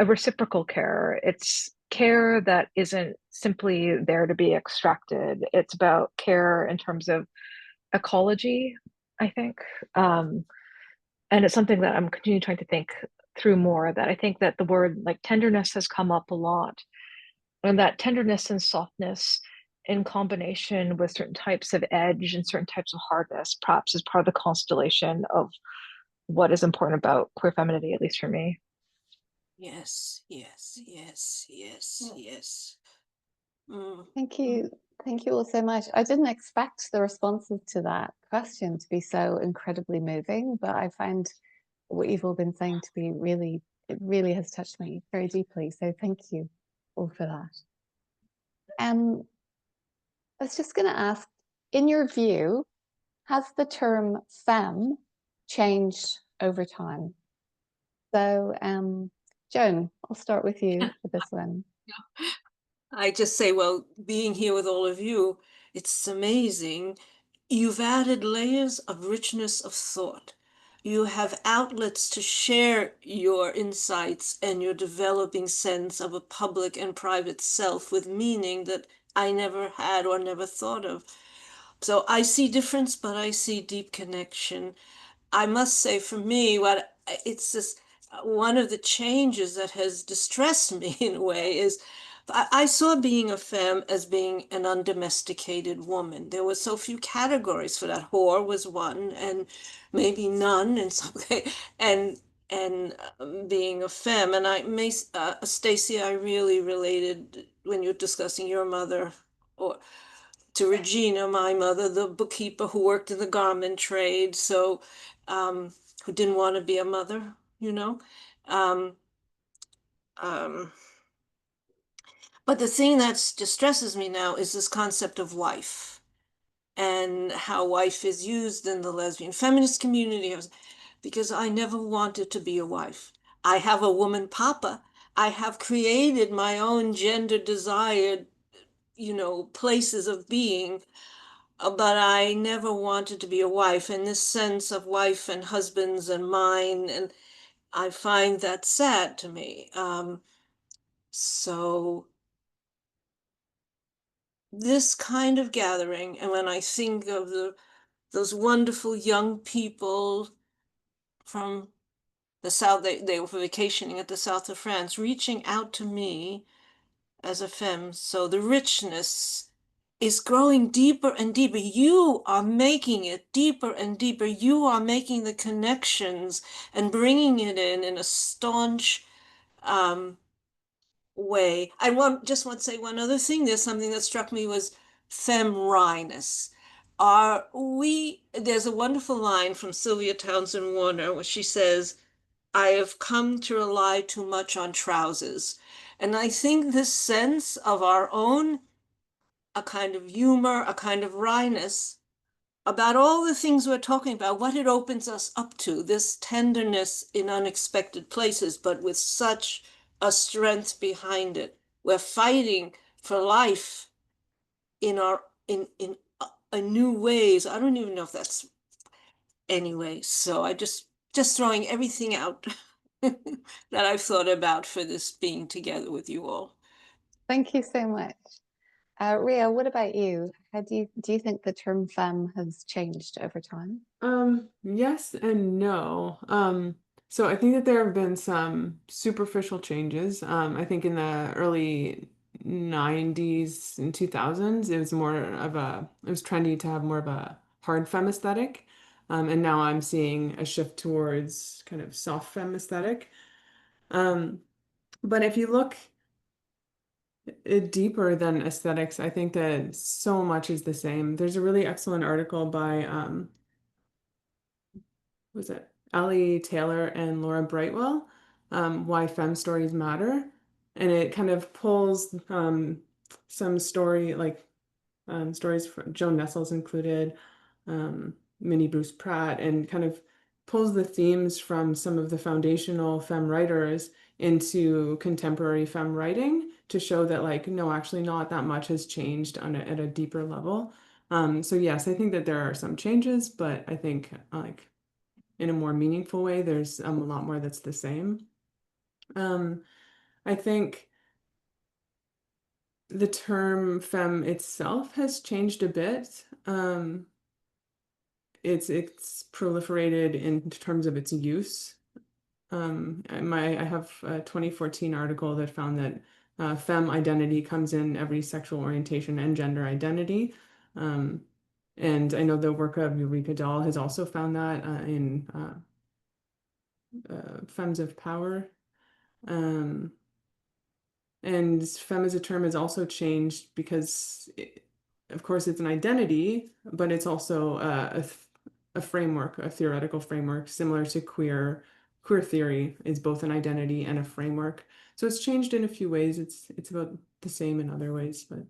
a reciprocal care. It's care that isn't simply there to be extracted. It's about care in terms of ecology, I think. And it's something that I'm continuing trying to think through more, that I think that the word like tenderness has come up a lot. And that tenderness and softness in combination with certain types of edge and certain types of hardness, perhaps is part of the constellation of what is important about queer femininity, at least for me. Yes, yes, yes, yes, yes. Mm. Thank you. Thank you all so much. I didn't expect the responses to that question to be so incredibly moving, but I find what you've all been saying to be it really has touched me very deeply. So thank you all for that. I was just going to ask, in your view, has the term femme changed over time? So, Joan, I'll start with you for this one. I just say, well, being here with all of you, it's amazing. You've added layers of richness of thought. You have outlets to share your insights and your developing sense of a public and private self with meaning that I never had or never thought of. So I see difference, but I see deep connection. I must say, for me, it's just one of the changes that has distressed me in a way is I saw being a femme as being an undomesticated woman. There were so few categories for that. Whore was one, and maybe none in some way, and being a femme. And Stacy, I really related when you're discussing your mother, or to Regina, my mother, the bookkeeper who worked in the garment trade, so who didn't want to be a mother, you know. Um, um, but the thing that distresses me now is this concept of wife, and how wife is used in the lesbian feminist community, because I never wanted to be a wife. I have a woman papa. I have created my own gender desired, places of being, but I never wanted to be a wife, and this sense of wife and husbands and mine, and I find that sad to me. So this kind of gathering, and when I think of those wonderful young people from the South, they were vacationing at the south of France, reaching out to me as a femme. So the richness is growing deeper and deeper. You are making it deeper and deeper. You are making the connections and bringing it in a staunch way. Just want to say one other thing. There's something that struck me was femme-wryness. There's a wonderful line from Sylvia Townsend Warner where she says, I have come to rely too much on trousers. And I think this sense of our own, a kind of humor, a kind of wryness about all the things we're talking about, what it opens us up to, this tenderness in unexpected places, but with such a strength behind it. We're fighting for life in new ways. I don't even know if that's anyway. So I just throwing everything out that I've thought about for this being together with you all. Thank you so much. Ria, what about you? How do you think the term femme has changed over time? Yes and no. So I think that there have been some superficial changes. I think in the early 90s and 2000s, it was trendy to have more of a hard femme aesthetic. And now I'm seeing a shift towards kind of soft femme aesthetic. But if you look deeper than aesthetics, I think that so much is the same. There's a really excellent article by was it Ellie Taylor and Laura Brightwell, Why Femme Stories Matter. And it kind of pulls some stories from Joan Nessel's included, Minnie Bruce Pratt, and kind of pulls the themes from some of the foundational femme writers into contemporary femme writing to show that, like, no, actually not that much has changed at a deeper level. So yes, I think that there are some changes, but I think like in a more meaningful way, there's a lot more that's the same. I think the term femme itself has changed a bit. It's proliferated in terms of its use. I have a 2014 article that found that femme identity comes in every sexual orientation and gender identity. And I know the work of Eureka Dahl has also found that in Femmes of Power. And femme as a term has also changed because, of course, it's an identity, but it's also a framework, a theoretical framework, similar to queer. Queer theory is both an identity and a framework. So it's changed in a few ways. It's about the same in other ways, but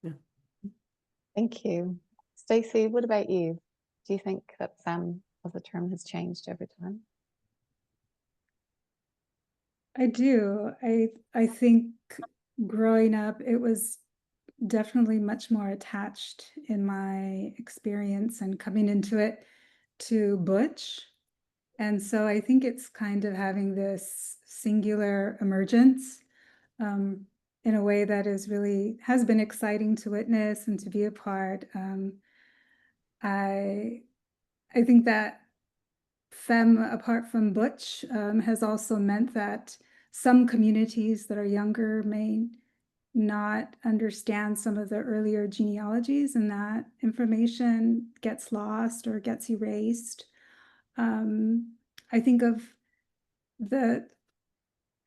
yeah. Thank you. Stacey, what about you? Do you think that femme as a term has changed over time? I do. I think growing up, it was definitely much more attached in my experience and coming into it to butch. And so I think it's kind of having this singular emergence in a way that has been exciting to witness and to be a part. I think that femme, apart from butch, has also meant that some communities that are younger may not understand some of the earlier genealogies, and that information gets lost or gets erased. I think of the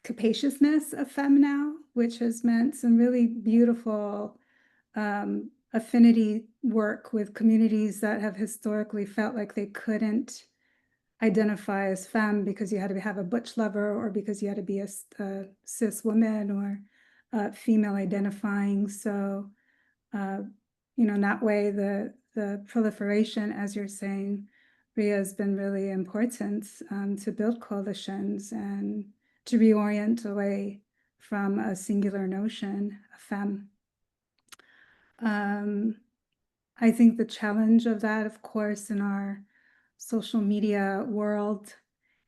capaciousness of femme now, which has meant some really beautiful affinity work with communities that have historically felt like they couldn't identify as femme because you had to have a butch lover or because you had to be a cis woman or female identifying. So, in that way, the proliferation, as you're saying, Ria, has been really important to build coalitions and to reorient away from a singular notion of femme. I think the challenge of that, of course, in our social media world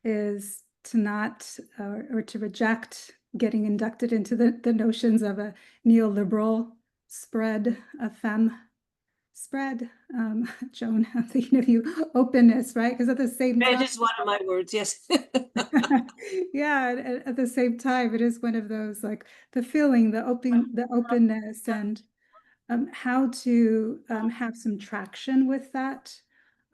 is to not or to reject getting inducted into the notions of a neoliberal spread of femme spread. Joan, I'm thinking of you, openness, right? Because at the same time, That is one of my words, yes. yeah, at the same time, it is one of those, like, the feeling, the openness, and how to have some traction with that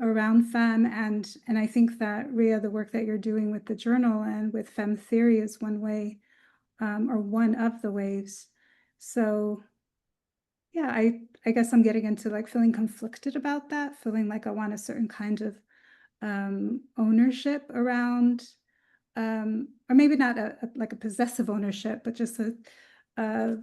around femme. And I think that, Ria, the work that you're doing with the journal and with femme theory is one way, or one of the ways. So yeah, I guess I'm getting into like feeling conflicted about that, feeling like I want a certain kind of ownership around, or maybe not like a possessive ownership, but just a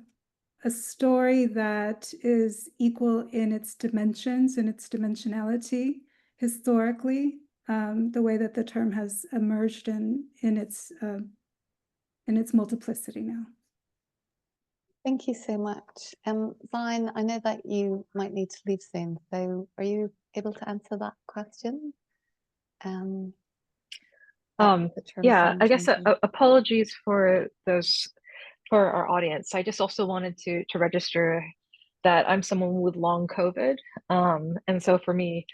story that is equal in its dimensions and its dimensionality historically, the way that the term has emerged in its multiplicity now. Thank you so much. Vine, I know that you might need to leave soon, so are you able to answer that question? Yeah, I guess apologies for those, for our audience. I just also wanted to register that I'm someone with long COVID. And so for me,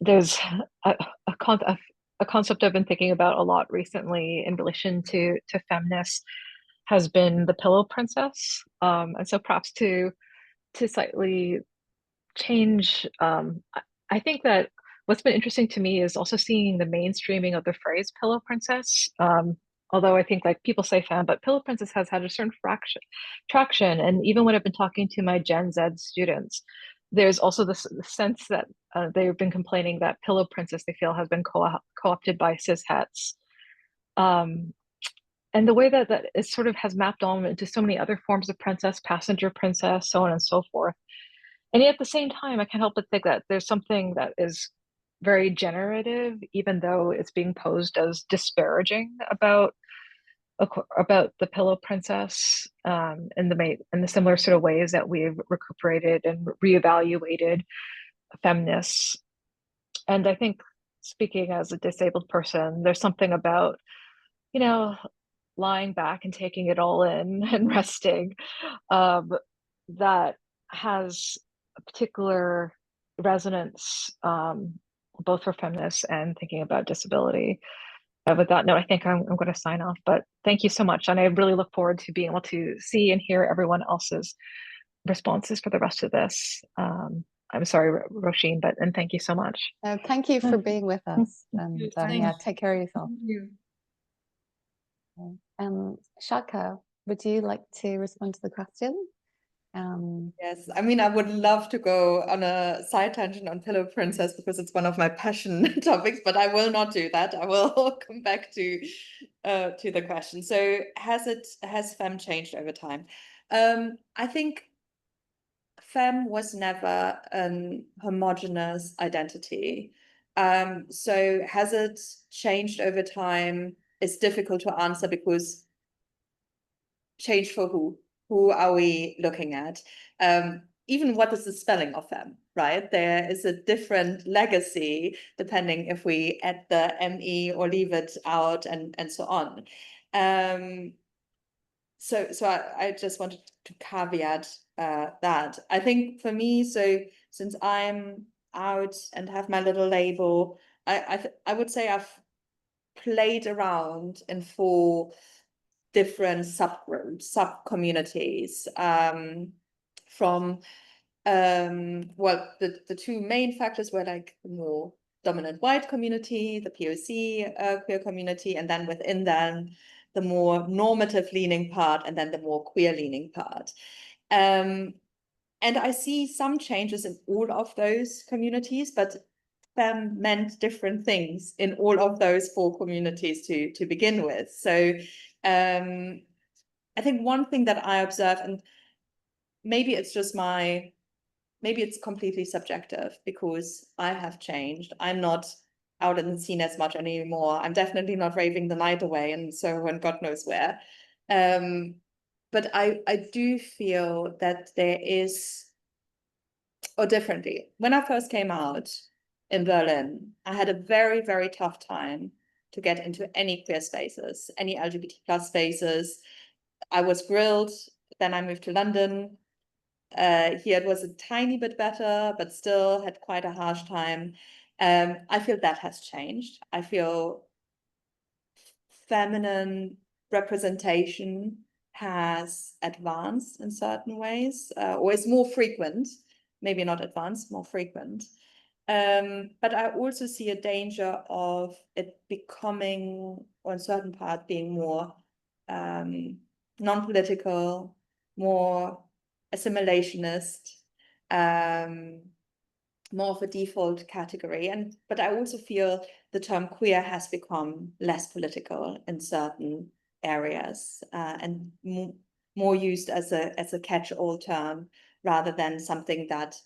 there's a concept I've been thinking about a lot recently in relation to feminists has been the pillow princess. And so perhaps to slightly change, I think that what's been interesting to me is also seeing the mainstreaming of the phrase pillow princess. Although I think like people say femme, but pillow princess has had a certain traction. And even when I've been talking to my Gen Z students, there's also this sense that they've been complaining that pillow princess they feel has been co-opted by cis-hets. And the way that it sort of has mapped on into so many other forms of princess, passenger princess, so on and so forth. And yet at the same time, I can't help but think that there's something that is very generative, even though it's being posed as disparaging about the pillow princess, in the similar sort of ways that we've recuperated and reevaluated feminists. And I think, speaking as a disabled person, there's something about, you know, lying back and taking it all in and resting, that has a particular resonance, both for feminists and thinking about disability. With that note, I think I'm going to sign off, but thank you so much. And I really look forward to being able to see and hear everyone else's responses for the rest of this. I'm sorry, Roisin, and thank you so much. Thank you for being with us, and yeah, take care of yourself. Shaka, would you like to respond to the question? Yes, I mean, I would love to go on a side tangent on Pillow Princess because it's one of my passion topics, but I will not do that. I will come back to the question. So has femme changed over time? I think femme was never a homogeneous identity. So has it changed over time? It's difficult to answer because change for who? Who are we looking at? Even what is the spelling of femme, right? There is a different legacy depending if we add the ME or leave it out and so on. So I just wanted to caveat that. I think for me, so since I'm out and have my little label, I would say I've played around in 4 different subgroups, sub-communities, from well, the 2 main factors were like the more dominant white community, the POC queer community, and then within them the more normative leaning part, and then the more queer leaning part. And I see some changes in all of those communities, but femme meant different things in all of those 4 communities to begin with. So I think one thing that I observe, and maybe it's just maybe it's completely subjective because I have changed. I'm not out in the scene as much anymore. I'm definitely not raving the night away, and so when God knows where. But I do feel that there is, or differently, when I first came out in Berlin, I had a very, very tough time to get into any queer spaces, any LGBT plus spaces. I was grilled, then I moved to London. Here it was a tiny bit better, but still had quite a harsh time. I feel that has changed. I feel feminine representation has advanced in certain ways, or is more frequent, maybe not advanced, more frequent. But I also see a danger of it becoming, or in certain part, being more non-political, more assimilationist, more of a default category. But I also feel the term queer has become less political in certain areas, and more used as a catch-all term rather than something that,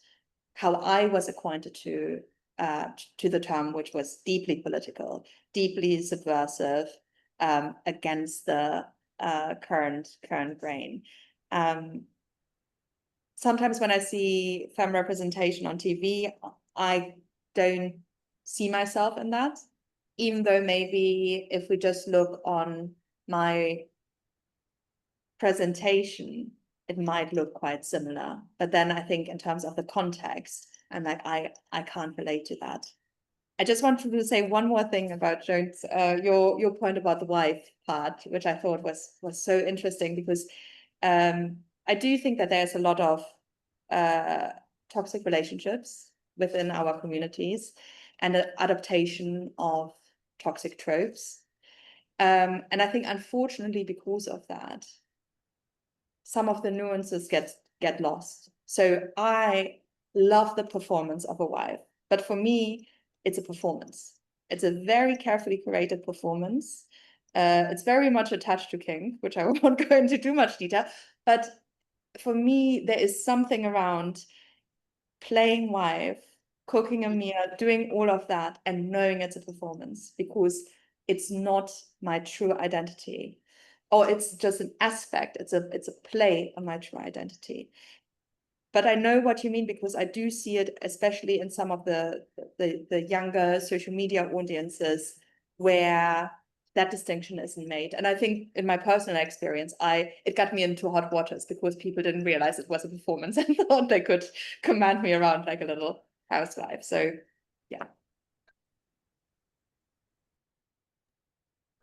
how I was acquainted to the term, which was deeply political, deeply subversive, against the current grain. Sometimes when I see femme representation on TV, I don't see myself in that, even though maybe if we just look on my presentation, it might look quite similar. But then I think in terms of the context, I'm like, I can't relate to that. I just wanted to say one more thing about Jones, your point about the wife part, which I thought was so interesting, because I do think that there's a lot of toxic relationships within our communities. and an adaptation of toxic tropes. And I think, unfortunately, because of that, some of the nuances get lost. So I love the performance of a wife, but for me, it's a performance. It's a very carefully curated performance. It's very much attached to kink, which I won't go into too much detail. But for me, there is something around playing wife, cooking a meal, doing all of that, and knowing it's a performance, because it's not my true identity, or it's just an aspect. It's a play on my true identity. But I know what you mean, because I do see it, especially in some of the younger social media audiences, where that distinction isn't made. And I think in my personal experience, it got me into hot waters, because people didn't realize it was a performance and thought they could command me around like a little housewife. So yeah.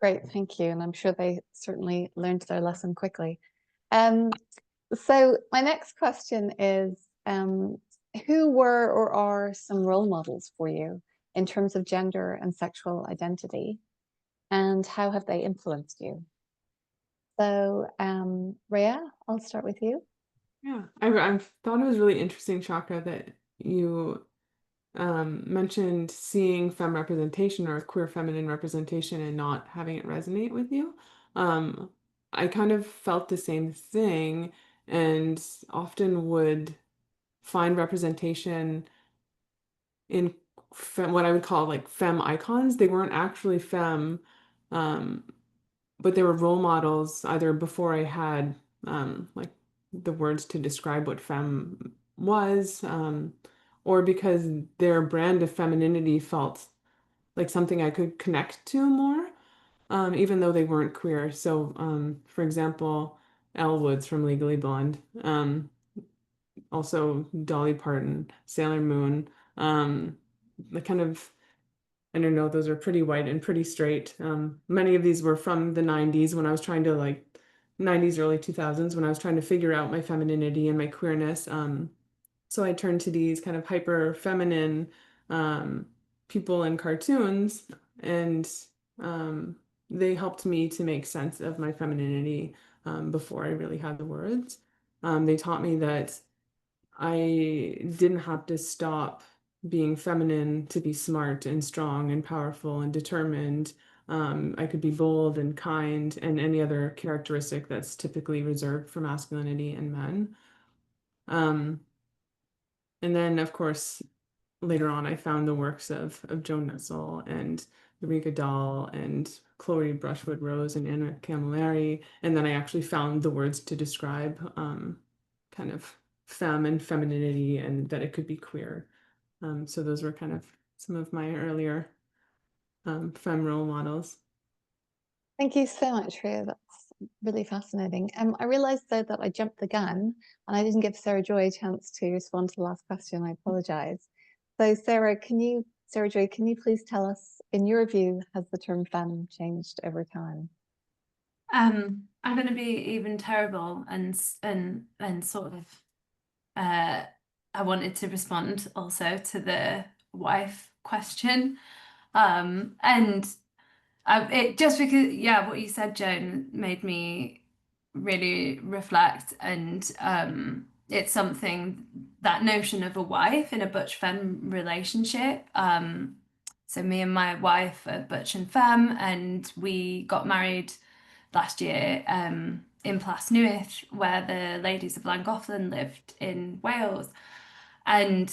Great, thank you. And I'm sure they certainly learned their lesson quickly. So my next question is, who were or are some role models for you in terms of gender and sexual identity, and how have they influenced you? So, Rhea, I'll start with you. Yeah, I thought it was really interesting, Shaka, that you mentioned seeing femme representation or queer feminine representation and not having it resonate with you. I kind of felt the same thing, and often would find representation in what I would call like femme icons. They weren't actually femme, but they were role models either before I had like the words to describe what femme was, or because their brand of femininity felt like something I could connect to more, even though they weren't queer. So, for example, Elle Woods from Legally Blonde, also Dolly Parton, Sailor Moon, the kind of, I don't know, those are pretty white and pretty straight. Many of these were from the 90s when I was trying to 90s, early 2000s, when I was trying to figure out my femininity and my queerness. So I turned to these kind of hyper feminine people in cartoons, and they helped me to make sense of my femininity before I really had the words. They taught me that I didn't have to stop being feminine to be smart and strong and powerful and determined. I could be bold and kind and any other characteristic that's typically reserved for masculinity and men. And then, of course, later on, I found the works of Joan Nestle and Eureka Dahl and Chloe Brushwood Rose and Anna Camilleri. And then I actually found the words to describe kind of femme and femininity, and that it could be queer. So those were kind of some of my earlier femme role models. Thank you so much, Rhea. That's really fascinating. I realized though that I jumped the gun and I didn't give Sarah Joy a chance to respond to the last question. I apologize. So Sarah Joy, can you please tell us, in your view, has the term femme changed over time? I'm going to be even terrible and sort of I wanted to respond also to the wife question, and it just because, yeah, what you said, Joan, made me really reflect, and it's something, that notion of a wife in a butch femme relationship. So me and my wife are butch and femme, and we got married last year in Plas Newydd, where the ladies of Llangollen lived in Wales. And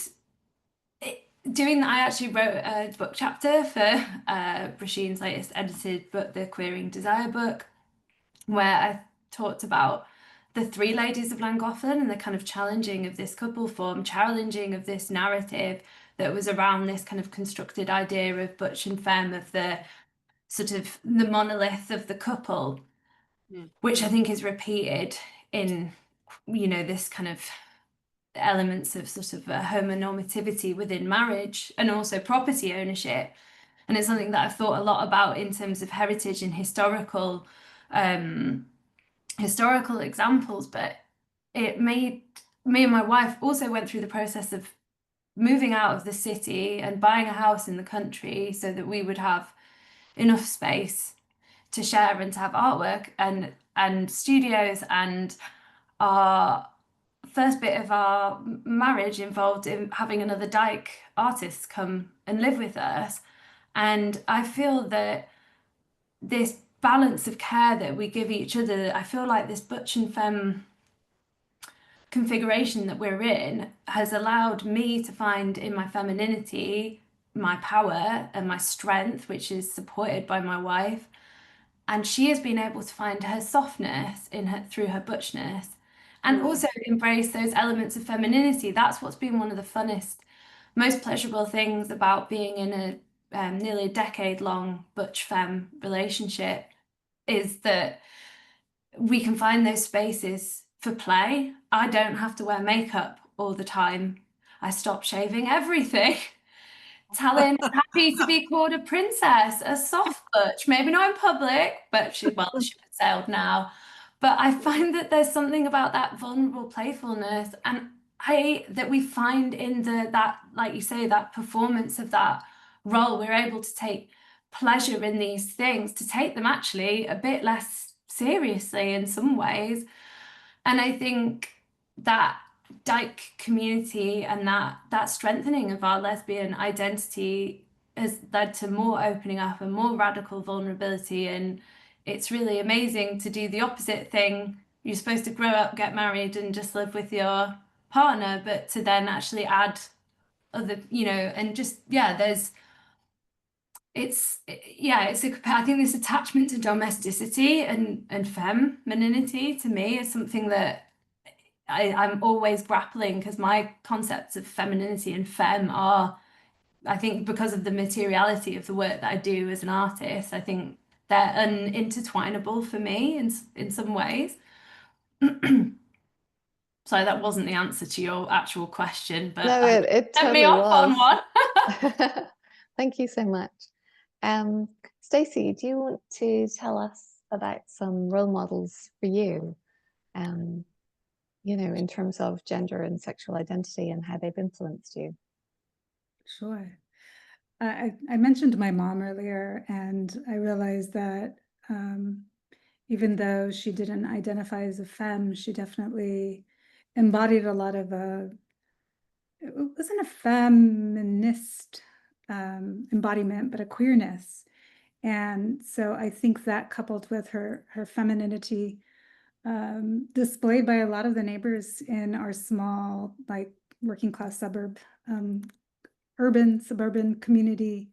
doing that, I actually wrote a book chapter for Brasheen's latest edited book, the Queering Desire book, where I talked about the three ladies of Llangollen and the kind of challenging of this couple form, challenging of this narrative that was around this kind of constructed idea of butch and femme, of the sort of the monolith of the couple, which I think is repeated in, this kind of elements of sort of homonormativity within marriage and also property ownership. And it's something that I've thought a lot about in terms of heritage and historical examples. But it made me and my wife also went through the process of moving out of the city and buying a house in the country so that we would have enough space to share and to have artwork and studios. And our first bit of our marriage involved in having another Dyke artist come and live with us. And I feel that this balance of care that we give each other, I feel like this butch and femme configuration that we're in has allowed me to find in my femininity my power and my strength, which is supported by my wife. And she has been able to find her softness in her through her butchness, and also embrace those elements of femininity. That's what's been one of the funnest, most pleasurable things about being in a nearly a decade-long butch femme relationship, is that we can find those spaces for play. I don't have to wear makeup all the time. I stopped shaving everything. Talon happy to be called a princess, a soft butch, maybe not in public, but the ship has sailed now. But I find that there's something about that vulnerable playfulness, and that we find in that, like you say, that performance of that role. We're able to take pleasure in these things, to take them actually a bit less seriously in some ways. And I think that Dyke community and that strengthening of our lesbian identity has led to more opening up and more radical vulnerability. And it's really amazing to do the opposite thing. You're supposed to grow up, get married, and just live with your partner, but to then actually add other, and just, I think this attachment to domesticity and femininity to me is something that I'm always grappling, because my concepts of femininity and femme are, I think, because of the materiality of the work that I do as an artist, I think they're unintertwinable for me in some ways. Sorry, that wasn't the answer to your actual question, but no, it set totally me off on was. one. Thank you so much. Stacey, do you want to tell us about some role models for you, in terms of gender and sexual identity and how they've influenced you? Sure. I mentioned my mom earlier, and I realized that even though she didn't identify as a femme, she definitely embodied a lot of it wasn't a feminist embodiment, but a queerness. And so I think that, coupled with her femininity, displayed by a lot of the neighbors in our small, like, working class urban suburban community,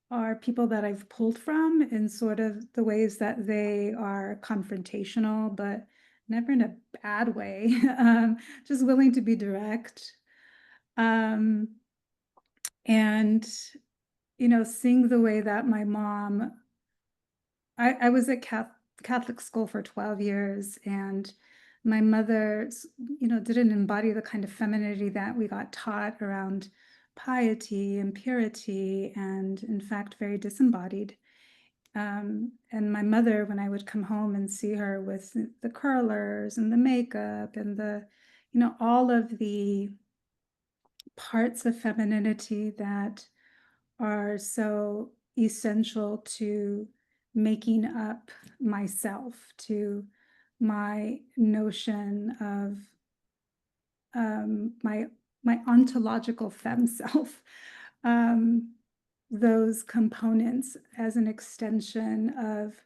are people that I've pulled from in sort of the ways that they are confrontational, but never in a bad way, just willing to be direct. And, seeing the way that my mom, I was at Catholic school for 12 years, and my mother, didn't embody the kind of femininity that we got taught around piety and purity, and in fact, very disembodied. And my mother, when I would come home and see her with the curlers and the makeup and the, all of the parts of femininity that are so essential to making up myself, to my notion of my ontological femme self, those components as an extension of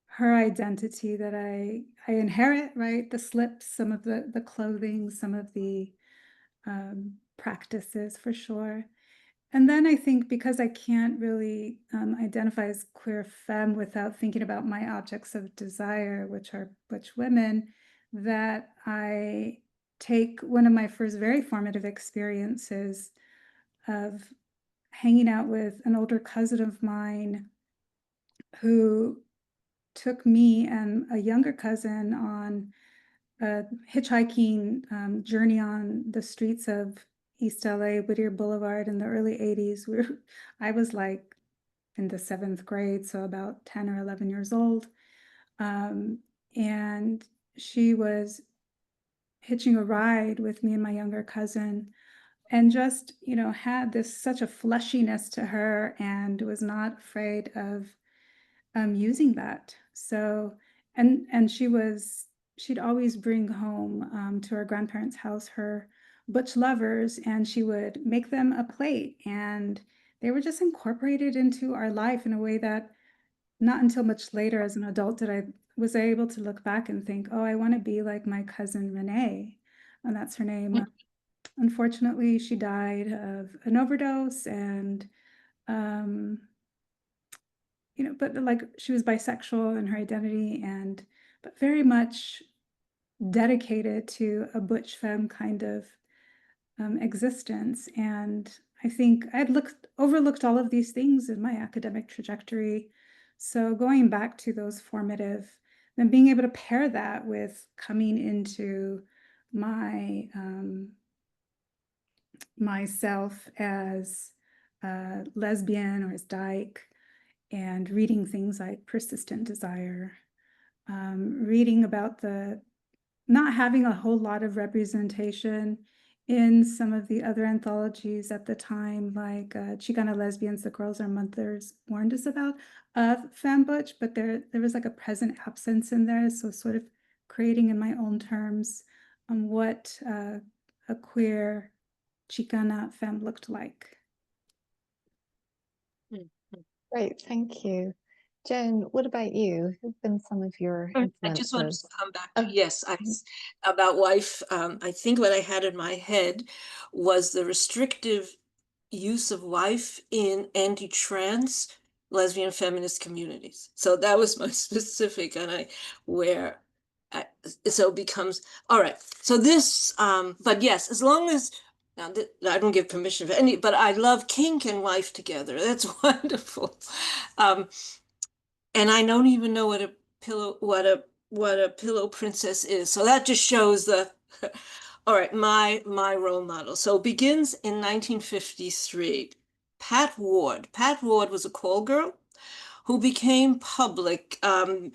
her identity that I inherit, right? The slips, some of the clothing, some of the practices, for sure. And then I think, because I can't really identify as queer femme without thinking about my objects of desire, which are butch women, that I take one of my first very formative experiences of hanging out with an older cousin of mine who took me and a younger cousin on a hitchhiking journey on the streets of East LA, Whittier Boulevard, in the early 80s. I was like in the 7th grade, so about 10 or 11 years old. And she was hitching a ride with me and my younger cousin and just, you know, had this such a fleshiness to her and was not afraid of using that. So, and she'd always bring home to her grandparents' house her butch lovers, and she would make them a plate, and they were just incorporated into our life in a way that not until much later as an adult was I able to look back and think, oh, I want to be like my cousin Renee, and that's her name. Unfortunately, she died of an overdose, and you know, but like she was bisexual in her identity, and but very much dedicated to a butch femme kind of existence. And I think I had overlooked all of these things in my academic trajectory. So going back to those formative, then being able to pair that with coming into my myself as lesbian or as dyke, and reading things like Persistent Desire, reading about the not having a whole lot of representation in some of the other anthologies at the time, like Chicana Lesbians, The Girls Our Mothers Warned Us About, of femme butch, but there was like a present absence in there. So sort of creating in my own terms what a queer Chicana femme looked like. Great, thank you. Joan, what about you? Who've been some of your I just wanted influences? to come back to, yes, about wife. I think what I had in my head was the restrictive use of wife in anti-trans lesbian feminist communities. So that was my specific, and so it becomes, all right. So this, but yes, as long as, now I don't give permission for any, but I love kink and wife together. That's wonderful. And I don't even know what a pillow princess is. So that just shows the all right, my role model. So it begins in 1953. Pat Ward. Pat Ward was a call girl who became public in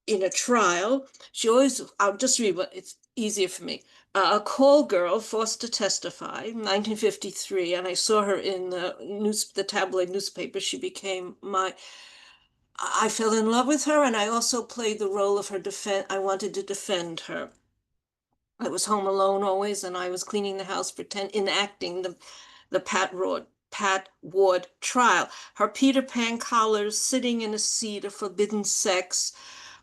a trial. She always, I'll just read what it's easier for me. A call girl forced to testify in 1953, and I saw her in the tabloid newspaper. She became I fell in love with her, and I also played the role of her I wanted to defend her. I was home alone always, and I was cleaning the house, enacting the Pat Ward trial. Her Peter Pan collars, sitting in a seat of forbidden sex,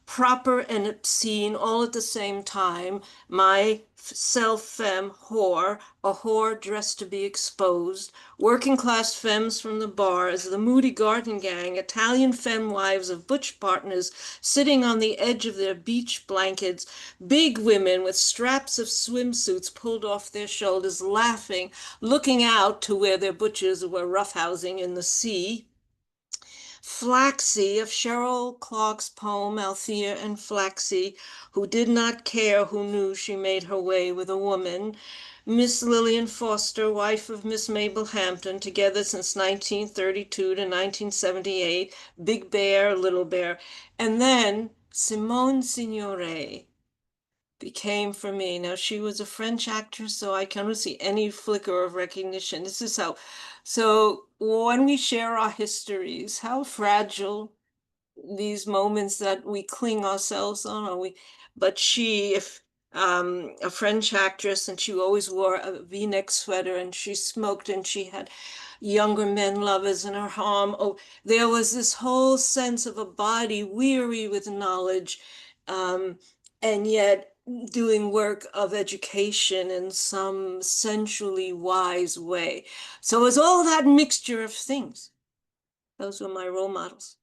proper and obscene all at the same time. My self-femme whore, a whore dressed to be exposed, working class femmes from the bars, the moody garden gang, Italian femme wives of butch partners sitting on the edge of their beach blankets, big women with straps of swimsuits pulled off their shoulders, laughing, looking out to where their butchers were roughhousing in the sea. Flaxie of Cheryl Clark's poem Althea and Flaxie, who did not care who knew she made her way with a woman. Miss Lillian Foster, wife of Miss Mabel Hampton, together since 1932 to 1978, Big Bear, Little Bear. And then Simone Signoret became for me. Now, she was a French actress, so I cannot see any flicker of recognition. This is how, so when we share our histories, how fragile these moments that we cling ourselves on, but she, if a French actress, and she always wore a V-neck sweater, and she smoked, and she had younger men lovers in her arm. Oh, there was this whole sense of a body weary with knowledge, and yet doing work of education in some sensually wise way. So it was all that mixture of things. Those were my role models.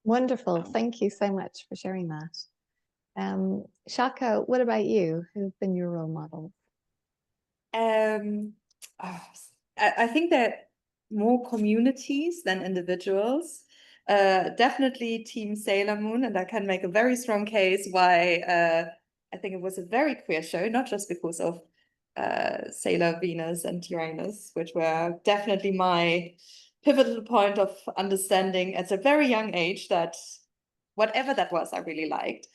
Wonderful. Thank you so much for sharing that. Shaka, what about you? Who've been your role models? I think that more communities than individuals. Definitely Team Sailor Moon, and I can make a very strong case why I think it was a very queer show, not just because of Sailor Venus and Uranus, which were definitely my pivotal point of understanding at a very young age that whatever that was, I really liked.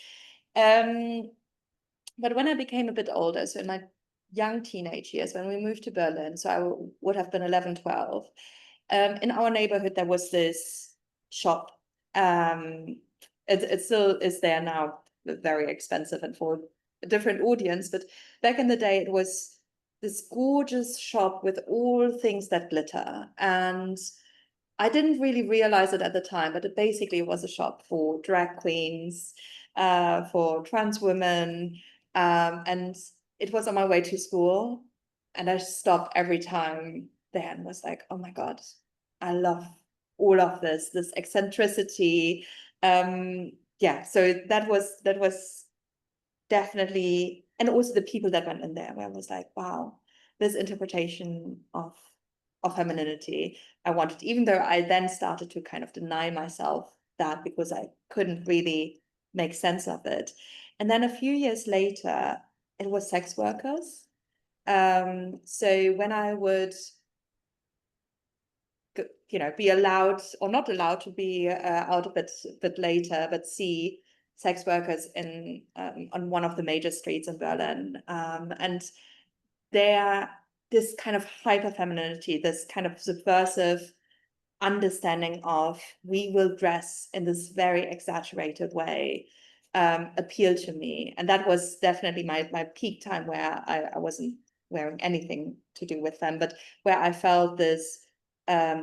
But when I became a bit older, so in my young teenage years, when we moved to Berlin, so I would have been 11, 12, in our neighborhood, there was this shop. It still is there now, very expensive and for a different audience. But back in the day, it was this gorgeous shop with all things that glitter. And I didn't really realize it at the time, but it basically was a shop for drag queens, for trans women. And it was on my way to school. And I stopped every time there and was like, oh my God, I love all of this eccentricity. Yeah, so that was definitely, and also the people that went in there, where I was like, wow, this interpretation of femininity I wanted, even though I then started to kind of deny myself that because I couldn't really make sense of it. And then a few years later, it was sex workers. So when I would, you know, be allowed or not allowed to be out a bit later, but see sex workers in on one of the major streets in Berlin, and this kind of hyper femininity, this kind of subversive understanding of we will dress in this very exaggerated way, appealed to me. And that was definitely my peak time, where I wasn't wearing anything to do with them, but where I felt this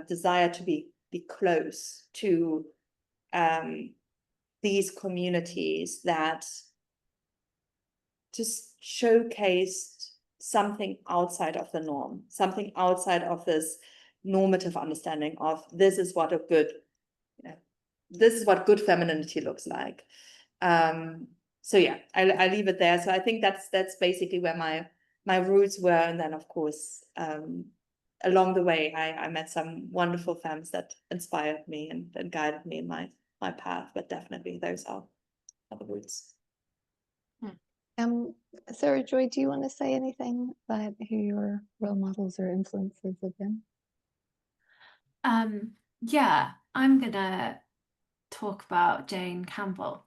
desire to be close to these communities that just showcased something outside of the norm, something outside of this normative understanding of this is what a good, you know, this is what good femininity looks like. So yeah, I leave it there. So I think that's basically where my roots were. And then of course, along the way, I met some wonderful femmes that inspired me and guided me in my path. But definitely those are the roots. Sarah Joy, do you want to say anything about who your role models or influences have been? Yeah, I'm gonna talk about Jane Campbell.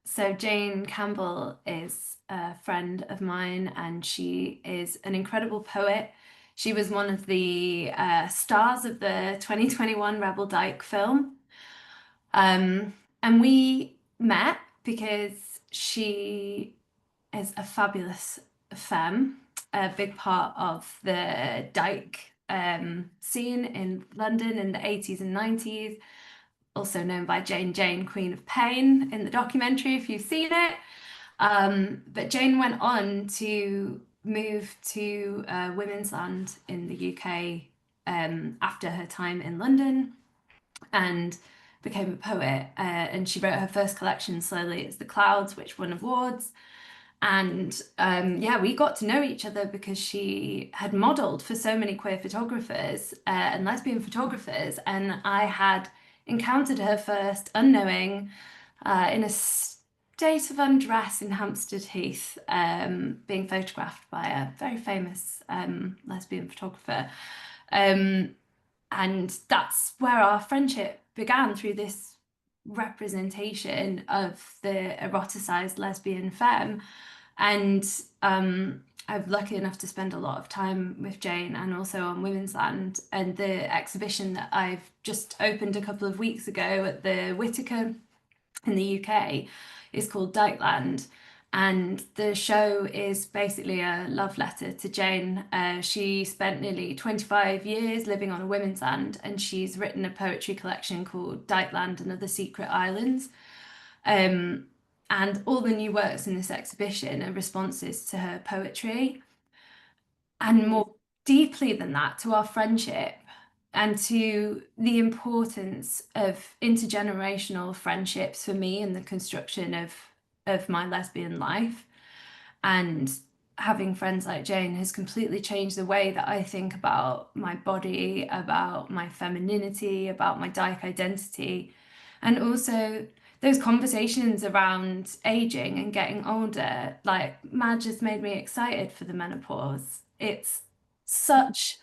So Jane Campbell is a friend of mine, and she is an incredible poet. She was one of the stars of the 2021 Rebel Dyke film. And we met because she is a fabulous femme, a big part of the Dyke scene in London in the 80s and 90s, also known by Jane, Queen of Pain in the documentary, if you've seen it. But Jane went on to move to Women's Land in the UK after her time in London, and became a poet. And she wrote her first collection, Slowly It's the Clouds, which won awards. And yeah, we got to know each other because she had modeled for so many queer photographers and lesbian photographers. And I had encountered her first unknowing in a state of undress in Hampstead Heath, being photographed by a very famous lesbian photographer. And that's where our friendship began, through this representation of the eroticized lesbian femme. And I'm lucky enough to spend a lot of time with Jane and also on Women's Land. And the exhibition that I've just opened a couple of weeks ago at the Whitaker in the UK is called Dykeland. And the show is basically a love letter to Jane. She spent nearly 25 years living on a women's land, and she's written a poetry collection called Dykeland and Other Secret Islands. And all the new works in this exhibition are responses to her poetry. And more deeply than that, to our friendship and to the importance of intergenerational friendships for me in the construction of my lesbian life. And having friends like Jane has completely changed the way that I think about my body, about my femininity, about my Dyke identity, and also those conversations around aging and getting older. Like, Mad just made me excited for the menopause. It's such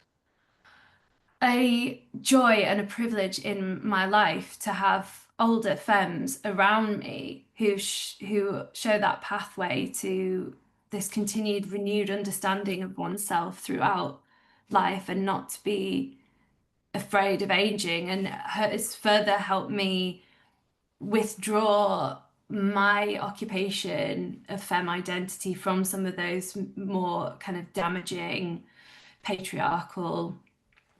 a joy and a privilege in my life to have older femmes around me who show that pathway to this continued renewed understanding of oneself throughout life, and not to be afraid of aging. And it's further helped me withdraw my occupation of femme identity from some of those more kind of damaging patriarchal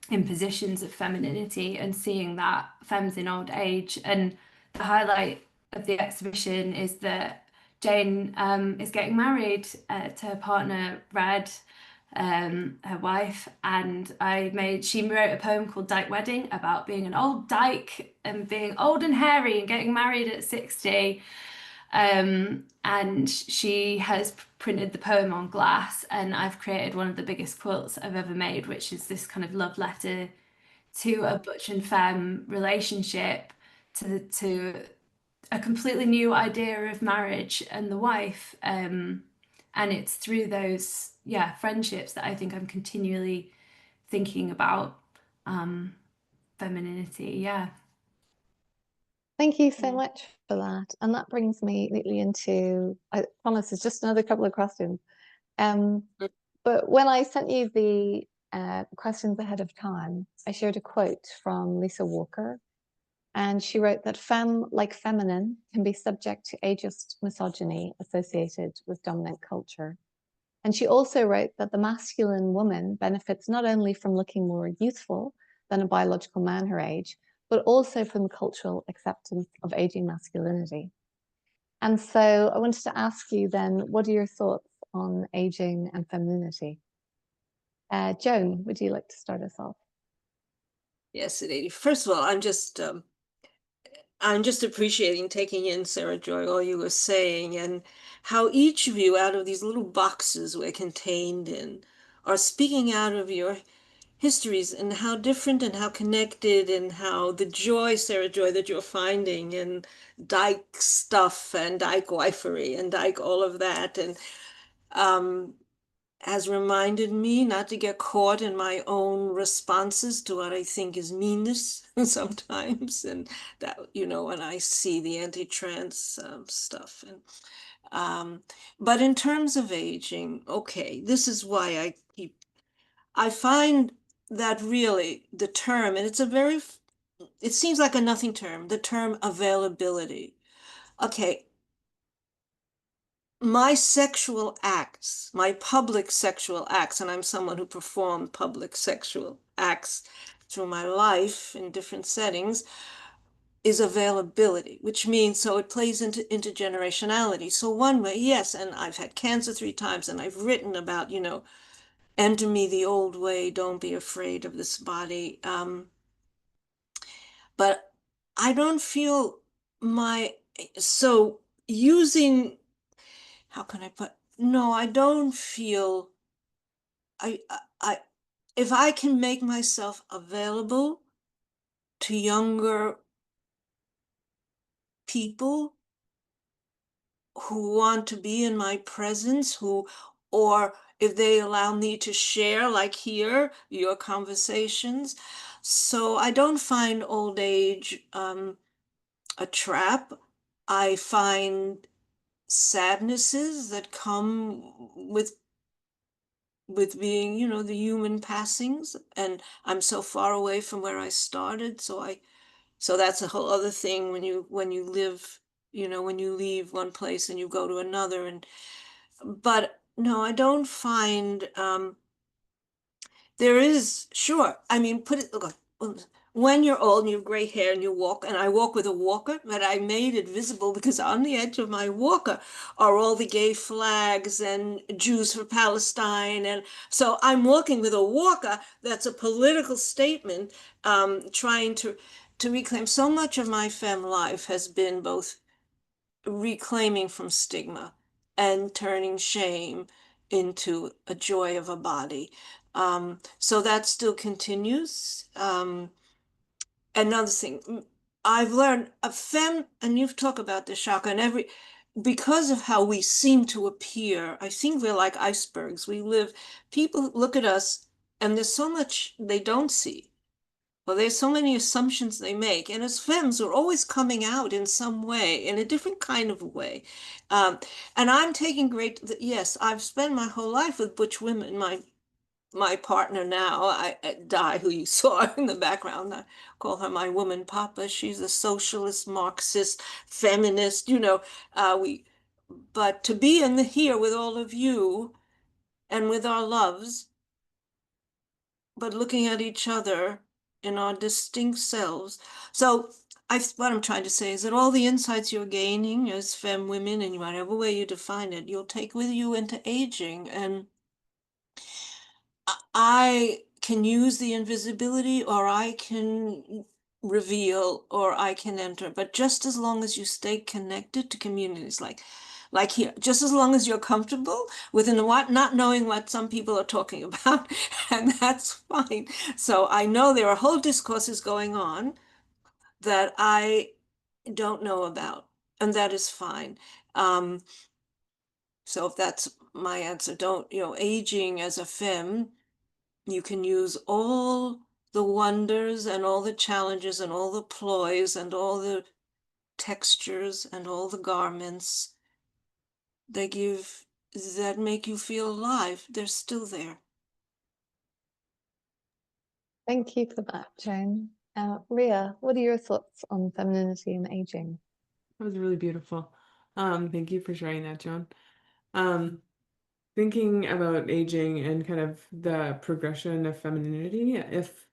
impositions of femininity, and seeing that femmes in old age. And the highlight of the exhibition is that Jane is getting married to her partner Red, her wife, and she wrote a poem called Dyke Wedding about being an old dyke and being old and hairy and getting married at 60. And she has printed the poem on glass, and I've created one of the biggest quilts I've ever made, which is this kind of love letter to a butch and femme relationship, to a completely new idea of marriage and the wife. And it's through those friendships that I think I'm continually thinking about femininity. Thank you so much for that. And that brings me neatly into, I promise it's just another couple of questions. But when I sent you the questions ahead of time, I shared a quote from Lisa Walker, and she wrote that femme, like feminine, can be subject to ageist misogyny associated with dominant culture. And she also wrote that the masculine woman benefits not only from looking more youthful than a biological man her age, but also from the cultural acceptance of aging masculinity. And so I wanted to ask you then, what are your thoughts on aging and femininity? Joan, would you like to start us off? Yes, Lady. First of all, I'm just appreciating, taking in, Sarah Joy, all you were saying, and how each of you, out of these little boxes we're contained in, are speaking out of your histories, and how different and how connected, and how the joy, Sarah Joy, that you're finding in dyke stuff and dyke wifery and dyke all of that, and has reminded me not to get caught in my own responses to what I think is meanness sometimes. And that, when I see the anti-trans stuff. And but in terms of aging, okay, this is why I find that really the term, and it seems like a nothing term, the term availability. Okay, my sexual acts, my public sexual acts, and I'm someone who performed public sexual acts through my life in different settings, is availability, which means, so it plays into intergenerationality. So one way, yes, and I've had cancer 3 times, and I've written about, enter me the old way, don't be afraid of this body. But I don't feel so using, how can I put, no, I don't feel, I, if I can make myself available to younger people who want to be in my presence, or if they allow me to share, like here, your conversations. So I don't find old age a trap. I find sadnesses that come with being, the human passings, and I'm so far away from where I started. So that's a whole other thing when you live, when you leave one place and you go to another. But no, I don't find there is, sure. I mean, put it, look, when you're old and you have gray hair and you walk, and I walk with a walker, but I made it visible because on the edge of my walker are all the gay flags and Jews for Palestine. And so I'm walking with a walker that's a political statement, trying to reclaim. So much of my femme life has been both reclaiming from stigma and turning shame into a joy of a body. So that still continues. Another thing, I've learned a femme, and you've talked about the chakra, and because of how we seem to appear, I think we're like icebergs. People look at us, and there's so much they don't see. Well, there's so many assumptions they make, and as femmes, we're always coming out in some way, in a different kind of way. And I'm taking yes, I've spent my whole life with butch women. My partner now, Di, who you saw in the background, I call her my woman papa. She's a socialist, Marxist, feminist, but to be in the here with all of you and with our loves, but looking at each other in our distinct selves. So what I'm trying to say is that all the insights you're gaining as femme women, in whatever way you define it, you'll take with you into aging. And I can use the invisibility, or I can reveal, or I can enter. But just as long as you stay connected to communities like here, just as long as you're comfortable within not knowing what some people are talking about, and that's fine. So I know there are whole discourses going on that I don't know about, and that is fine. So if that's my answer, don't, aging as a femme, you can use all the wonders and all the challenges and all the ploys and all the textures and all the garments that make you feel alive. They're still there. Thank you for that, Joan. Ria, what are your thoughts on femininity and aging? That was really beautiful. Thank you for sharing that, Joan. Thinking about aging and kind of the progression of femininity, if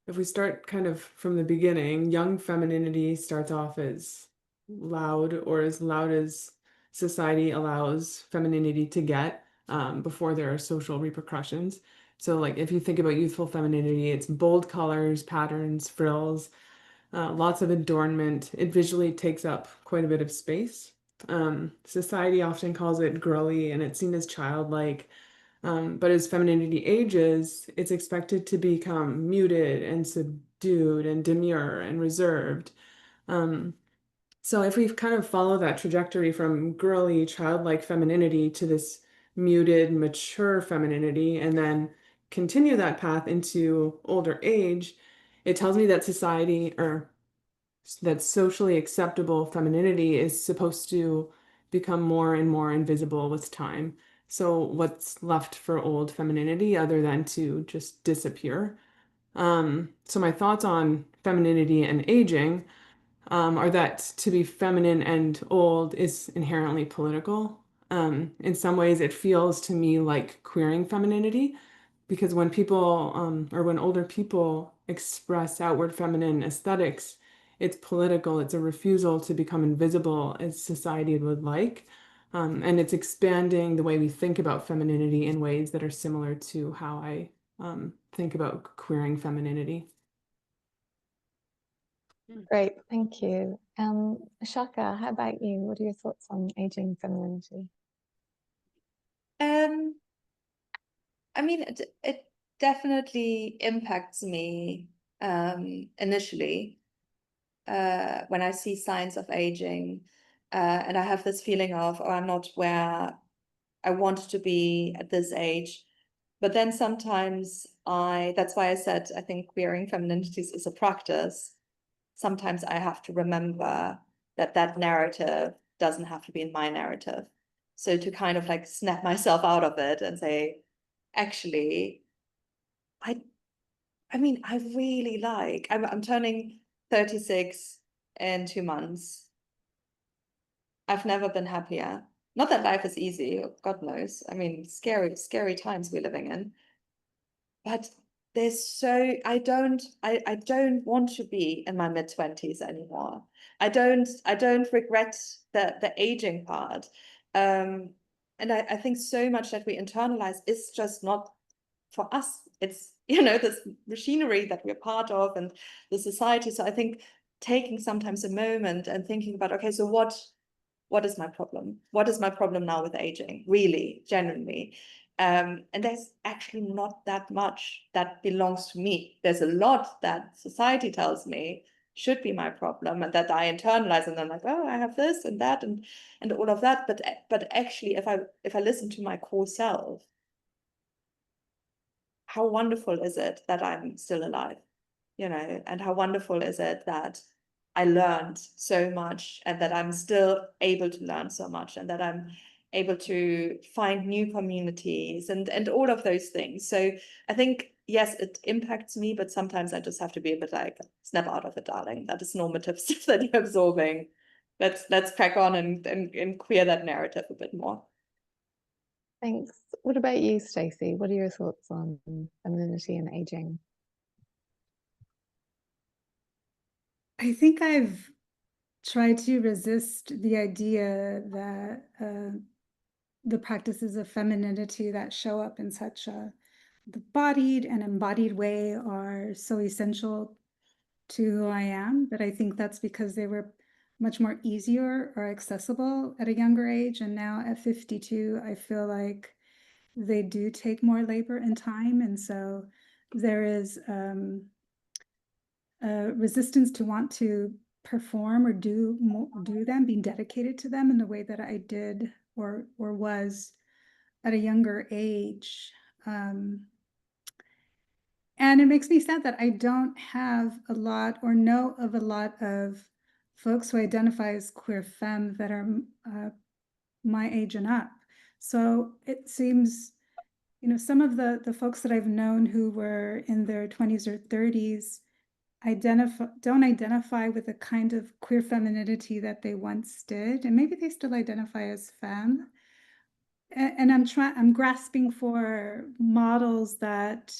we start kind of from the beginning, young femininity starts off as loud, or as loud as society allows femininity to get, before there are social repercussions. So like if you think about youthful femininity, it's bold colors, patterns, frills, lots of adornment. It visually takes up quite a bit of space. Society often calls it girly, and it's seen as childlike. But as femininity ages, it's expected to become muted and subdued and demure and reserved. So if we kind of follow that trajectory from girly, childlike femininity to this muted, mature femininity, and then continue that path into older age, it tells me that society, or that socially acceptable femininity, is supposed to become more and more invisible with time. So what's left for old femininity other than to just disappear? So my thoughts on femininity and aging, are that to be feminine and old is inherently political. In some ways, it feels to me like queering femininity, because when people, or when older people express outward feminine aesthetics, it's political. It's a refusal to become invisible as society would like. And it's expanding the way we think about femininity in ways that are similar to how I think about queering femininity. Great, thank you. Shaka, how about you? What are your thoughts on aging femininity? I mean, it definitely impacts me initially when I see signs of aging, and I have this feeling of, oh, I'm not where I want to be at this age. But then sometimes that's why I said, I think queering femininities is a practice. Sometimes I have to remember that narrative doesn't have to be in my narrative. So to kind of like snap myself out of it and say, actually, I mean, I really like, I'm turning 36 in 2 months. I've never been happier. Not that life is easy, God knows. I mean, scary times we're living in. But I don't want to be in my mid-20s anymore. I don't regret the aging part. And I think so much that we internalize is just not for us. It's, this machinery that we're part of and the society. So I think taking sometimes a moment and thinking about, okay, so what is my problem? What is my problem now with aging? Really, genuinely. And there's actually not that much that belongs to me. There's a lot that society tells me should be my problem, and that I internalize, and I'm like, oh, I have this and that and all of that. But actually, if I listen to my core self, how wonderful is it that I'm still alive? you know, and how wonderful is it that I learned so much and that I'm still able to learn so much and that I'm able to find new communities and all of those things. So I think, yes, it impacts me, but sometimes I just have to be a bit like, snap out of it, darling. That is normative stuff that you're absorbing. Let's crack on and queer that narrative a bit more. Thanks. What about you, Stacey? What are your thoughts on femininity and aging? I think I've tried to resist the idea that the practices of femininity that show up in such a the bodied and embodied way are so essential to who I am, but I think that's because they were much more easier or accessible at a younger age. And now at 52, I feel like they do take more labor and time. And so there is a resistance to want to perform or do them, being dedicated to them in the way that I did or was at a younger age. And it makes me sad that I don't have a lot or know of a lot of folks who identify as queer femme that are my age and up. So it seems, you know, some of the folks that I've known who were in their 20s or 30s don't identify with the kind of queer femininity that they once did, and maybe they still identify as femme. And I'm grasping for models that